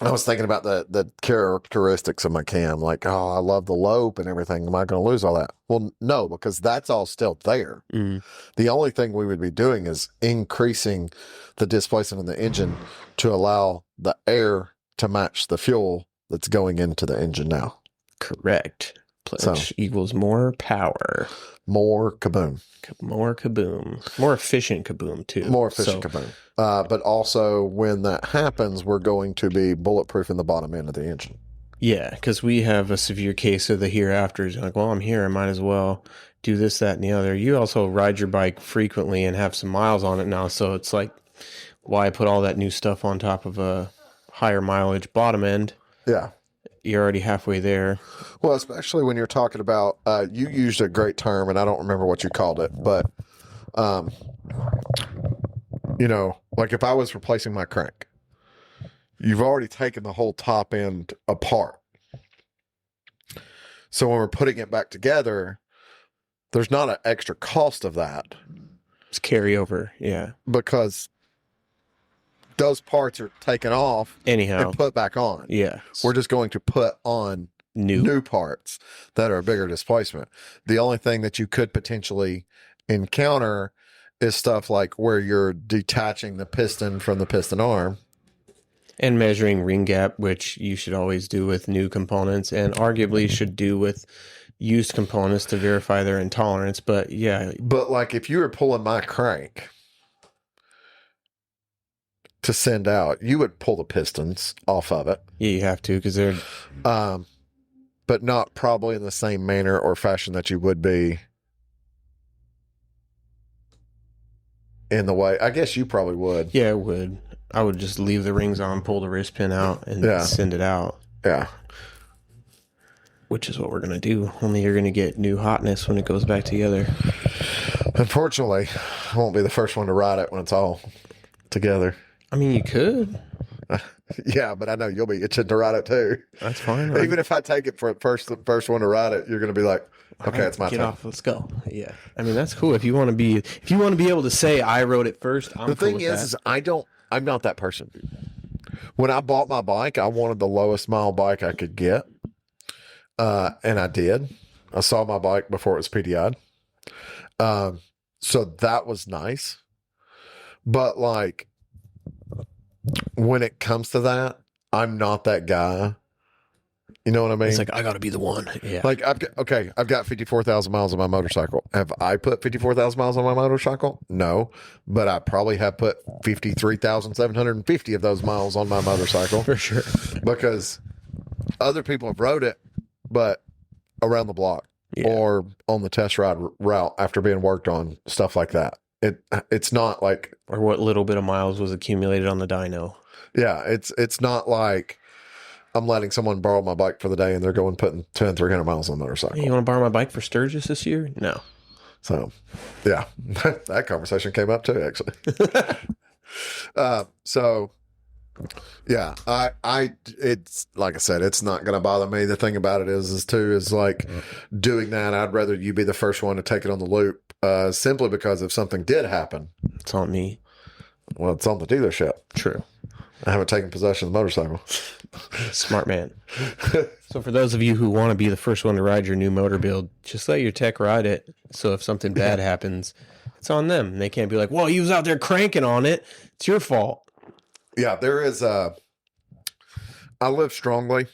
S3: I was thinking about the characteristics of my cam, like, oh, I love the lope and everything. Am I going to lose all that? Well, no, because that's all still there.
S4: Mm.
S3: The only thing we would be doing is increasing the displacement in the engine to allow the air to match the fuel that's going into the engine now.
S4: Correct. Which equals more power.
S3: More kaboom.
S4: More kaboom. More efficient kaboom, too.
S3: More efficient kaboom. But also, when that happens, we're going to be bulletproof in the bottom end of the engine.
S4: Yeah, because we have a severe case of the hereafters. You're like, well, I'm here. I might as well do this, that, and the other. You also ride your bike frequently and have some miles on it now. So it's like, why put all that new stuff on top of a higher mileage bottom end?
S3: Yeah.
S4: You're already halfway there.
S3: Well, especially when you're talking about, you used a great term, and I don't remember what you called it, but, you know, like if I was replacing my crank, you've already taken the whole top end apart. So when we're putting it back together, there's not an extra cost of that.
S4: It's carryover, yeah.
S3: Because those parts are taken off
S4: Anyhow,
S3: and put back on.
S4: yeah.
S3: We're just going to put on new parts that are a bigger displacement. The only thing that you could potentially encounter is stuff like where you're detaching the piston from the piston arm.
S4: And measuring ring gap, which you should always do with new components, and arguably should do with used components to verify their intolerance. But yeah.
S3: But like if you were pulling my crank to send out, you would pull the pistons off of it.
S4: Yeah, you have to, because they're...
S3: but not probably in the same manner or fashion that you would be in the way. I guess you probably would.
S4: Yeah, it would. I would just leave the rings on, pull the wrist pin out, and send it out.
S3: Yeah.
S4: Which is what we're going to do. Only you're going to get new hotness when it goes back together.
S3: Unfortunately, I won't be the first one to ride it when it's all together.
S4: I mean, you could.
S3: Yeah, but I know you'll be itching to ride it too.
S4: That's fine.
S3: Even if I take it for the first one to ride it, you're going to be like, okay, it's my
S4: Get
S3: turn.
S4: off. Let's go. Yeah. I mean, that's cool. If you want to be able to say I rode it first, I'm
S3: The
S4: cool
S3: thing
S4: with
S3: is
S4: that.
S3: I'm not that person. When I bought my bike, I wanted the lowest mile bike I could get. And I did. I saw my bike before it was PDI'd. So that was nice. But like, when it comes to that, I'm not that guy. You know what I mean?
S4: It's like, I got to be the one. Yeah.
S3: Like I've got 54,000 miles on my motorcycle. Have I put 54,000 miles on my motorcycle? No, but I probably have put 53,750 of those miles on my motorcycle
S4: For sure.
S3: because other people have rode it, but around the block
S4: Yeah.
S3: or on the test ride route after being worked on, stuff like that. It's not like,
S4: Or what little bit of miles was accumulated on the dyno.
S3: yeah, it's not like I'm letting someone borrow my bike for the day and they're going putting 300 miles on the motorcycle.
S4: Hey, you want to borrow my bike for Sturgis this year? No.
S3: So, yeah, that conversation came up too, actually. So, yeah, it's like I said, it's not going to bother me. The thing about it is like doing that. I'd rather you be the first one to take it on the loop, simply because if something did happen,
S4: It's on me.
S3: well, it's on the dealership.
S4: True.
S3: I haven't taken possession of the motorcycle.
S4: Smart man. So for those of you who want to be the first one to ride your new motor build, just let your tech ride it. So if something bad happens, it's on them. They can't be like, well, he was out there cranking on it. It's your fault.
S3: Yeah, there is I live strongly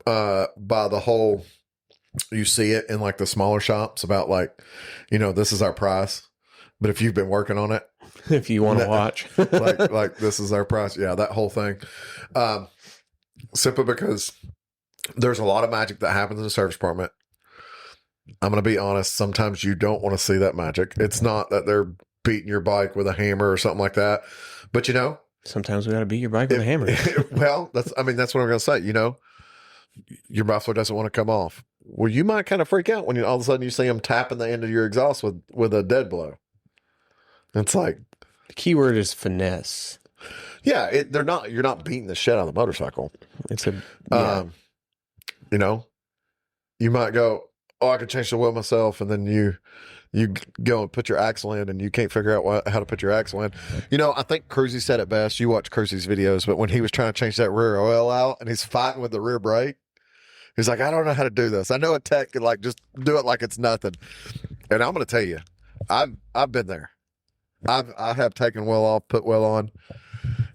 S3: by the whole, you see it in like the smaller shops about like, this is our price. But if you've been working on it,
S4: If you want to watch.
S3: like this is our price. Yeah, that whole thing. Simply because there's a lot of magic that happens in the service department. I'm going to be honest. Sometimes you don't want to see that magic. It's not that they're beating your bike with a hammer or something like that. But
S4: Sometimes we got to beat your bike with a hammer.
S3: well, that's what I'm going to say. Your muffler doesn't want to come off. Well, you might kind of freak out when all of a sudden you see them tapping the end of your exhaust with a dead blow. It's like,
S4: The key word is finesse.
S3: yeah, you're not beating the shit out of the motorcycle.
S4: It's a yeah.
S3: You might go, oh, I can change the wheel myself, and then you go and put your axle in, and you can't figure out how to put your axle in. I think Cruzy said it best. You watch Cruzy's videos, but when he was trying to change that rear oil out, and he's fighting with the rear brake, he's like, I don't know how to do this. I know a tech could like just do it like it's nothing. And I'm going to tell you, I've been there. I have taken wheel off, put wheel on,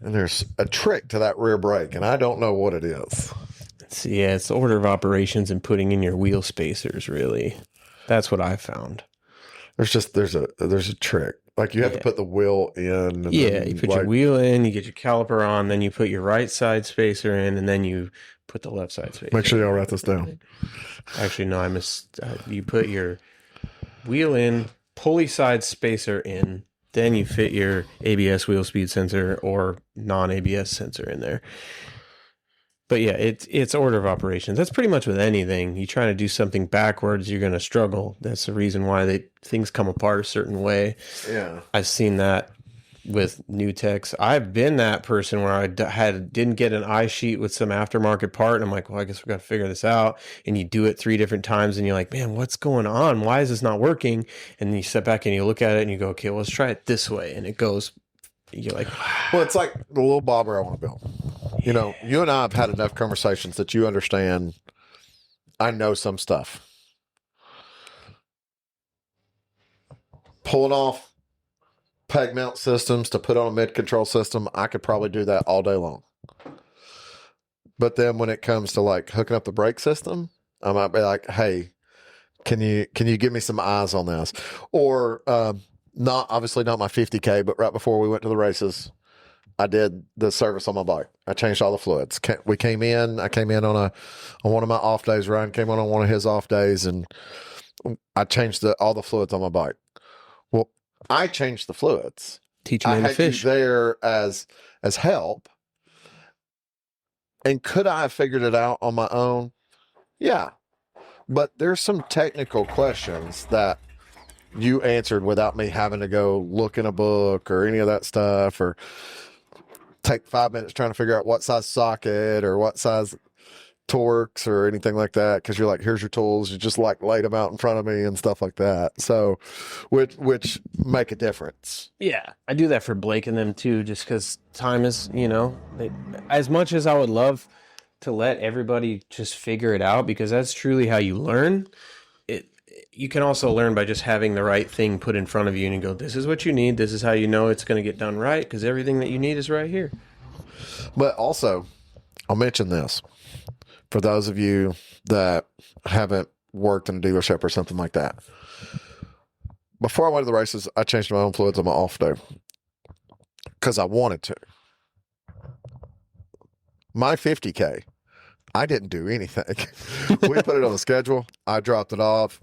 S3: and there's a trick to that rear brake, and I don't know what it is.
S4: It's the order of operations and putting in your wheel spacers, really. That's what I found.
S3: There's a trick. Like you have to put the wheel in. And
S4: Yeah, you put your wheel in, you get your caliper on, then you put your right side spacer in, and then you put the left side spacer.
S3: Make sure y'all write this down.
S4: Actually, no, I missed. You put your wheel in, pulley side spacer in, then you fit your ABS wheel speed sensor or non-ABS sensor in there. But yeah, it's order of operations. That's pretty much with anything. You try to do something backwards, you're going to struggle. That's the reason why things come apart a certain way.
S3: Yeah.
S4: I've seen that with new techs. I've been that person where I didn't get an eye sheet with some aftermarket part, and I'm like, well, I guess we got to figure this out. And you do it 3 different times, and you're like, man, what's going on? Why is this not working? And then you step back and you look at it and you go, okay, well, let's try it this way. And it goes. You're like,
S3: well, it's like the little bobber I want to build. You and I have had enough conversations that you understand. I know some stuff. Pulling off peg mount systems to put on a mid control system, I could probably do that all day long. But then when it comes to like hooking up the brake system, I might be like, hey, can you give me some eyes on this? Or not my 50K, but right before we went to the races, I did the service on my bike. I changed all the fluids. I came in on one of my off days. Ryan came on one of his off days, and I changed all the fluids on my bike. Well, I changed the fluids.
S4: teach me to fish.
S3: You there as help. And could I have figured it out on my own? Yeah. But there's some technical questions that you answered without me having to go look in a book or any of that stuff, or take 5 minutes trying to figure out what size socket or what size Torx or anything like that, because you're like, here's your tools, you just like laid them out in front of me and stuff like that. So which make a difference.
S4: Yeah, I do that for Blake and them too, just because time is, as much as I would love to let everybody just figure it out, because that's truly how you learn. You can also learn by just having the right thing put in front of you and you go, this is what you need, this is how you know it's going to get done right, because everything that you need is right here.
S3: But also, I'll mention this for those of you that haven't worked in a dealership or something like that. Before I went to the races, I changed my own fluids on my off day because I wanted to. My 50K, I didn't do anything. We put it on the schedule. I dropped it off,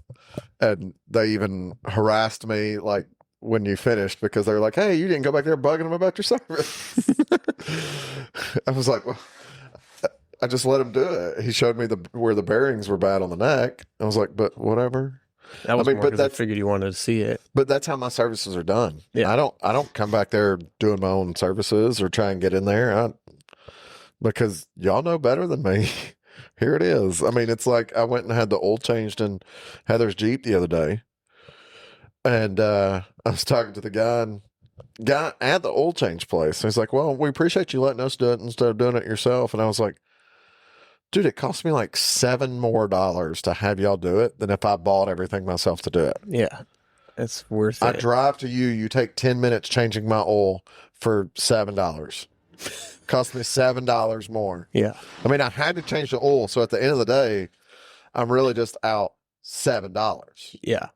S3: and they even harassed me like when you finished, because they were like, hey, you didn't go back there bugging them about your service. I was like, well, I just let him do it. He showed me where the bearings were bad on the neck. I was like, but whatever.
S4: That was more because I figured you wanted to see it.
S3: But that's how my services are done.
S4: Yeah.
S3: I don't come back there doing my own services or try and get in there. Because y'all know better than me. Here it is. I mean, it's like I went and had the oil changed in Heather's Jeep the other day. And I was talking to the guy at the oil change place. He's like, well, we appreciate you letting us do it instead of doing it yourself. And I was like, dude, it cost me like $7 more to have y'all do it than if I bought everything myself to do it.
S4: Yeah, it's worth it.
S3: I drive to you. You take 10 minutes changing my oil for $7. Cost me $7 more.
S4: Yeah.
S3: I mean, I had to change the oil. So at the end of the day, I'm really just out $7.
S4: Yeah.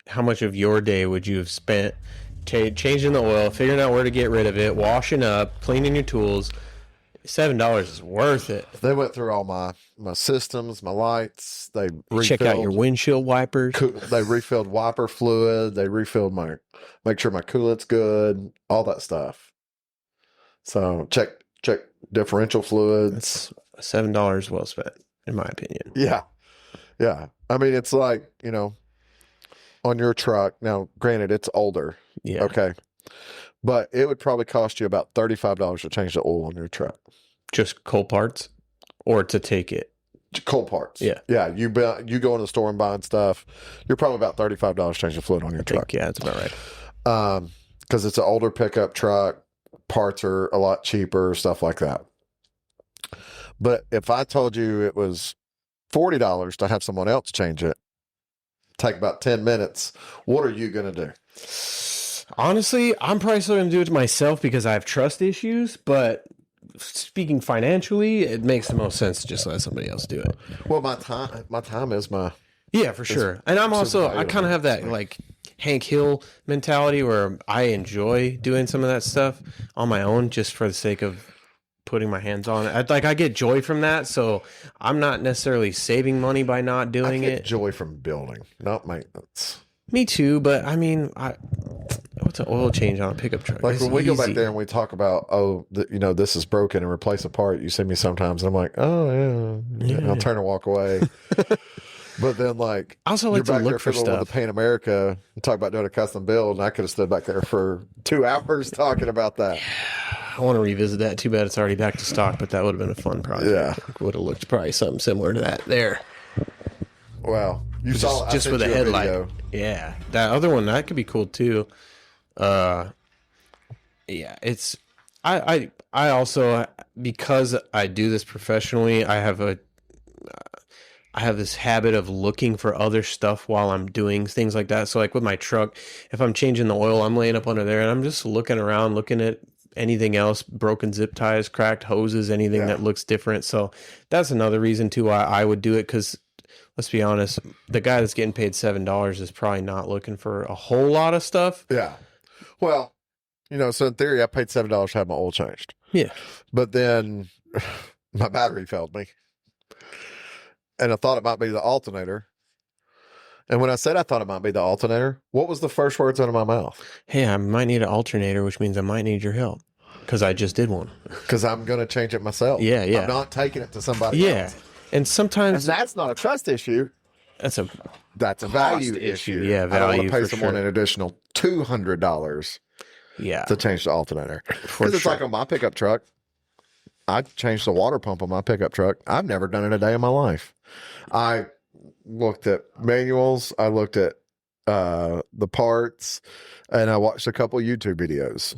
S4: How much of your day would you have spent changing the oil, figuring out where to get rid of it, washing up, cleaning your tools? $7 is worth it.
S3: They went through all my systems, my lights. They
S4: check out your windshield wipers.
S3: They refilled wiper fluid. They refilled make sure my coolant's good, all that stuff. So check differential fluids.
S4: That's $7 well spent, in my opinion.
S3: Yeah. Yeah. I mean, it's like, on your truck. Now, granted, it's older.
S4: Yeah.
S3: Okay. But it would probably cost you about $35 to change the oil on your truck.
S4: Just coal parts, or to take it?
S3: Coal parts.
S4: Yeah.
S3: Yeah. You go in the store and buying stuff. You're probably about $35 to change the fluid on your truck.
S4: Yeah, that's about right.
S3: Because it's an older pickup truck. Parts are a lot cheaper, stuff like that. But if I told you it was $40 to have someone else change it, take about 10 minutes, what are you going to do?
S4: Honestly, I'm probably still going to do it myself because I have trust issues, but speaking financially, it makes the most sense to just let somebody else do it.
S3: Well, my time is my...
S4: Yeah, for sure. And I'm also, I kind of have that like Hank Hill mentality where I enjoy doing some of that stuff on my own just for the sake of putting my hands on it. I get joy from that, so I'm not necessarily saving money by not doing
S3: I get
S4: it.
S3: joy from building, not maintenance.
S4: Me too, but I mean, what's an oil change on a pickup truck?
S3: Like
S4: It's
S3: when we go back
S4: easy.
S3: there and we talk about, this is broken and replace a part, you see me sometimes and I'm like, oh yeah. And I'll turn and walk away. But then like,
S4: I also like
S3: you're
S4: to
S3: back
S4: look
S3: there
S4: for
S3: fiddling with
S4: stuff.
S3: the Pan America and talk about doing a custom build, and I could have stood back there for 2 hours talking about that.
S4: I want to revisit that. Too bad it's already back to stock, but that would have been a fun project.
S3: Yeah.
S4: Would have looked probably something similar to that there.
S3: Wow. You saw I
S4: Just
S3: sent
S4: with a
S3: you
S4: headlight.
S3: video.
S4: Yeah. That other one, that could be cool too. Yeah, it's I also, because I do this professionally, I have this habit of looking for other stuff while I'm doing things like that. So like with my truck, if I'm changing the oil, I'm laying up under there and I'm just looking around, looking at anything else, broken zip ties, cracked hoses, anything that looks different. So that's another reason too why I would do it, because let's be honest, the guy that's getting paid $7 is probably not looking for a whole lot of stuff.
S3: Yeah. Well, so in theory, I paid $7 to have my oil changed.
S4: Yeah.
S3: But then my battery failed me. And I thought it might be the alternator. And when I said I thought it might be the alternator, what was the first words out of my mouth?
S4: Hey, I might need an alternator, which means I might need your help. Because I just did one.
S3: Because I'm going to change it myself.
S4: Yeah, yeah.
S3: I'm not taking it to somebody else.
S4: And sometimes
S3: And that's not a trust issue.
S4: that's a
S3: that's a
S4: Cost
S3: value
S4: issue.
S3: issue.
S4: Yeah,
S3: I don't want
S4: value
S3: to pay
S4: for
S3: someone
S4: sure.
S3: an additional $200
S4: Yeah.
S3: to change the alternator.
S4: For
S3: Because it's
S4: sure.
S3: like on my pickup truck, I changed the water pump on my pickup truck. I've never done it a day in my life. I looked at manuals. I looked at the parts, and I watched a couple YouTube videos.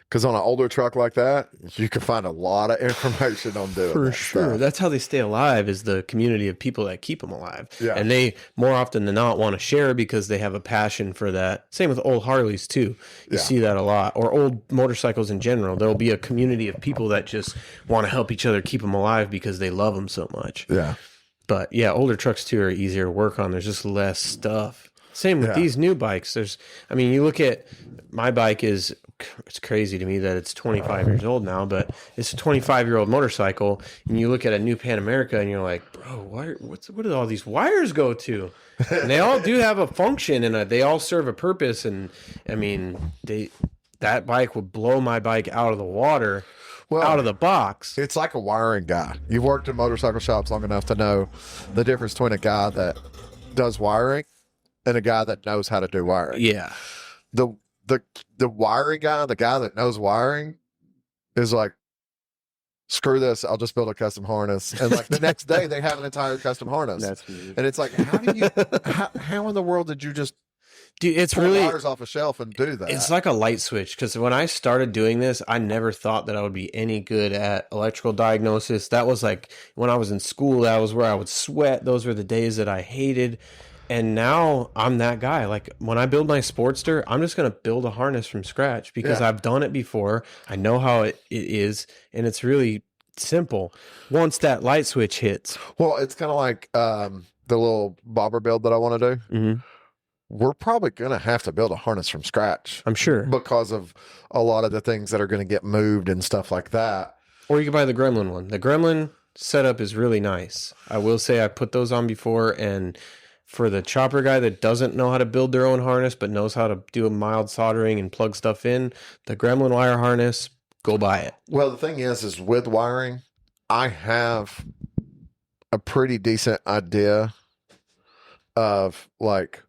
S3: Because on an older truck like that, you can find a lot of information on doing
S4: For
S3: that
S4: sure.
S3: stuff.
S4: That's how they stay alive, is the community of people that keep them alive.
S3: Yeah.
S4: And they more often than not want to share because they have a passion for that. Same with old Harleys too. You
S3: Yeah.
S4: see that a lot. Or old motorcycles in general. There'll be a community of people that just want to help each other keep them alive because they love them so much.
S3: Yeah.
S4: But yeah, older trucks too are easier to work on. There's just less stuff. Same with
S3: Yeah.
S4: these new bikes. You look at my bike it's crazy to me that it's 25 years old now, but it's a 25-year-old motorcycle. And you look at a new Pan America and you're like, bro, what do all these wires go to? And they all do have a function and they all serve a purpose. And I mean, that bike would blow my bike out of the water, out of the box.
S3: It's like a wiring guy. You've worked in motorcycle shops long enough to know the difference between a guy that does wiring and a guy that knows how to do wiring.
S4: Yeah.
S3: The wiring guy, the guy that knows wiring, is like, screw this, I'll just build a custom harness. And like the next day they have an entire custom harness.
S4: That's weird.
S3: And it's like, how in the world did you just
S4: Dude, it's
S3: pull
S4: really
S3: wires off a shelf and do that?
S4: It's like a light switch, because when I started doing this, I never thought that I would be any good at electrical diagnosis. That was like when I was in school, that was where I would sweat. Those were the days that I hated. And now I'm that guy. Like when I build my Sportster, I'm just going to build a harness from scratch because
S3: Yeah.
S4: I've done it before. I know how it is. And it's really simple once that light switch hits.
S3: Well, it's kind of like the little bobber build that I want to do.
S4: Mm-hmm.
S3: We're probably going to have to build a harness from scratch
S4: I'm sure.
S3: because of a lot of the things that are going to get moved and stuff like that.
S4: Or you can buy the Gremlin one. The Gremlin setup is really nice. I will say I put those on before, and for the chopper guy that doesn't know how to build their own harness but knows how to do a mild soldering and plug stuff in, the Gremlin wire harness, go buy it.
S3: Well, the thing is with wiring, I have a pretty decent idea of like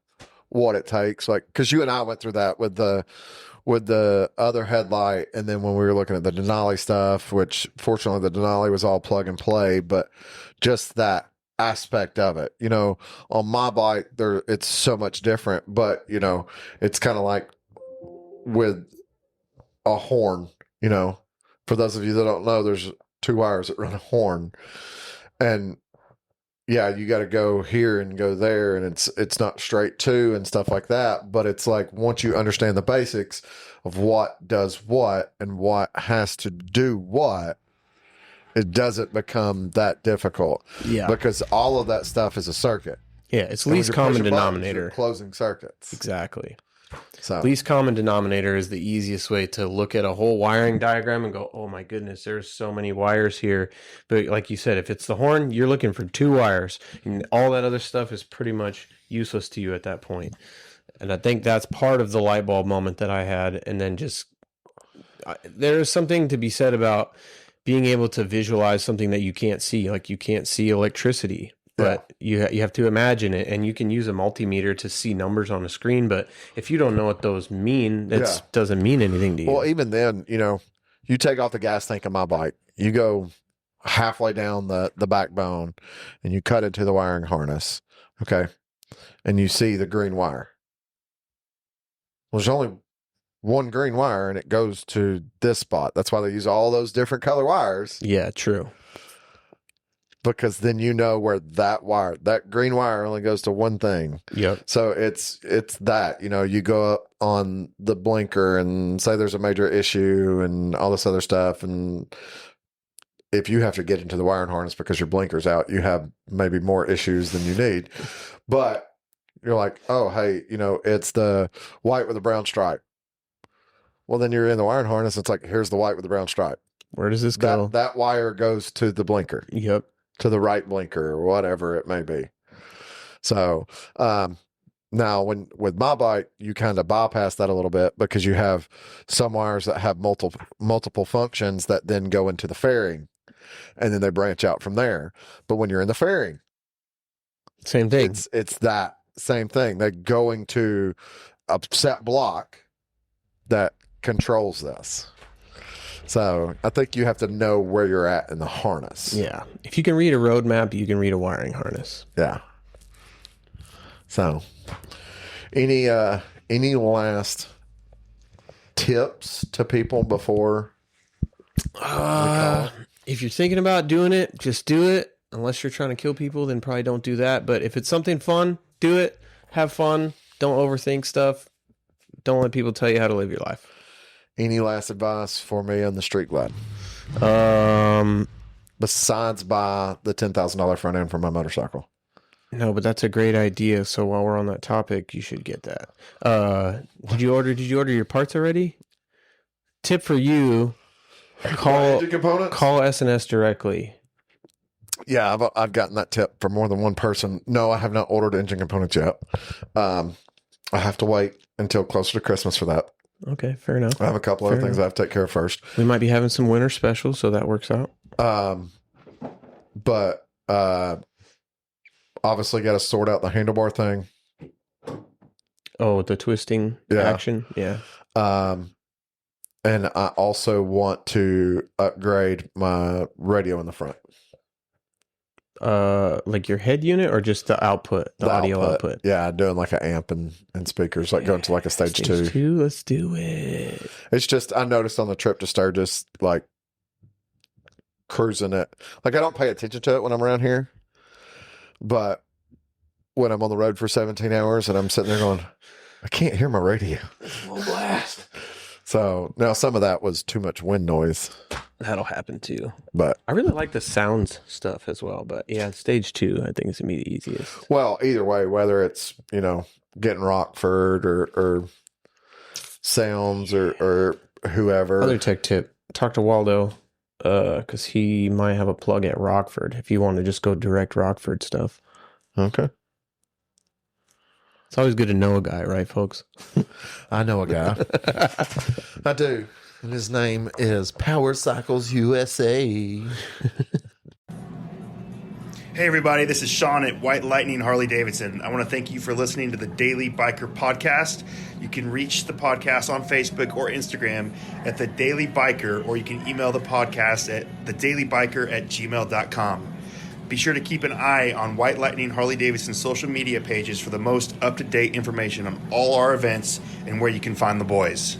S3: what it takes. Like, because you and I went through that with the other headlight, and then when we were looking at the Denali stuff, which fortunately the Denali was all plug and play, but just that aspect of it, on my bike it's so much different, but it's kind of like with a horn. For those of you that don't know, there's two wires that run a horn, and yeah, you got to go here and go there, and it's not straight to and stuff like that. But it's like once you understand the basics of what does what and what has to do what, it doesn't become that difficult.
S4: Yeah.
S3: Because all of that stuff is a circuit.
S4: Yeah, it's
S3: And when
S4: least
S3: you're
S4: common
S3: pushing buttons,
S4: denominator.
S3: you're closing circuits.
S4: Exactly.
S3: So
S4: Least common denominator is the easiest way to look at a whole wiring diagram and go, oh my goodness, there's so many wires here. But like you said, if it's the horn, you're looking for 2 wires, and all that other stuff is pretty much useless to you at that point. And I think that's part of the light bulb moment that I had. And then there's something to be said about being able to visualize something that you can't see. Like you can't see electricity, but you have to imagine it, and you can use a multimeter to see numbers on a screen. But if you don't know what those mean, that doesn't mean anything to you.
S3: Well, even then, you take off the gas tank of my bike, you go halfway down the backbone, and you cut into the wiring harness, okay, and you see the green wire. Well, there's only one green wire, and it goes to this spot. That's why they use all those different color wires,
S4: Yeah, true.
S3: because then where that green wire only goes to one thing.
S4: Yep.
S3: So it's that, you go up on the blinker and say there's a major issue and all this other stuff. And if you have to get into the wiring harness because your blinker's out, you have maybe more issues than you need. But you're like, oh, hey, it's the white with the brown stripe. Well, then you're in the wiring harness. It's like, here's the white with the brown stripe.
S4: Where does this go?
S3: That wire goes to the blinker,
S4: Yep.
S3: to the right blinker or whatever it may be. So, now with my bike, you kind of bypass that a little bit because you have some wires that have multiple functions that then go into the fairing, and then they branch out from there. But when you're in the fairing,
S4: Same thing.
S3: it's that same thing. They're going to a set block that controls this. So I think you have to know where you're at in the harness.
S4: Yeah. If you can read a road map, you can read a wiring harness.
S3: Yeah. So any last tips to people before we call it?
S4: If you're thinking about doing it, just do it. Unless you're trying to kill people, then probably don't do that. But if it's something fun, do it. Have fun. Don't overthink stuff. Don't let people tell you how to live your life.
S3: Any last advice for me on the Street Glide? Besides buy the $10,000 front end for my motorcycle.
S4: No, but that's a great idea. So while we're on that topic, you should get that. Did you order your parts already? Tip for you: call S&S directly.
S3: Yeah, I've gotten that tip from more than one person. No, I have not ordered engine components yet. I have to wait until closer to Christmas for that.
S4: Okay, fair enough.
S3: I have a couple other things I have to take care of first.
S4: We might be having some winter specials, so that works out.
S3: But obviously got to sort out the handlebar thing.
S4: Oh, the twisting action? Yeah.
S3: And I also want to upgrade my radio in the front.
S4: Like your head unit or just the output, the audio output?
S3: Yeah, doing like an amp and speakers, like going to like a stage two.
S4: Let's do it.
S3: It's just, I noticed on the trip to Sturgis, like cruising it. Like I don't pay attention to it when I'm around here, but when I'm on the road for 17 hours and I'm sitting there going, I can't hear my radio.
S4: Full blast.
S3: So now some of that was too much wind noise.
S4: That'll happen too.
S3: But
S4: I really like the sounds stuff as well. But yeah, stage 2, I think is gonna be the easiest.
S3: Well, either way, whether it's, getting Rockford or sounds or whoever.
S4: Other tech tip: talk to Waldo, because he might have a plug at Rockford. If you want to just go direct Rockford stuff.
S3: Okay.
S4: It's always good to know a guy, right, folks?
S3: I know a guy. I do. And his name is Power Cycles USA.
S5: Hey everybody, this is Sean at White Lightning Harley Davidson. I want to thank you for listening to the Daily Biker Podcast. You can reach the podcast on Facebook or Instagram at The Daily Biker, or you can email the podcast at thedailybiker@gmail.com. Be sure to keep an eye on White Lightning Harley Davidson's social media pages for the most up-to-date information on all our events and where you can find the boys.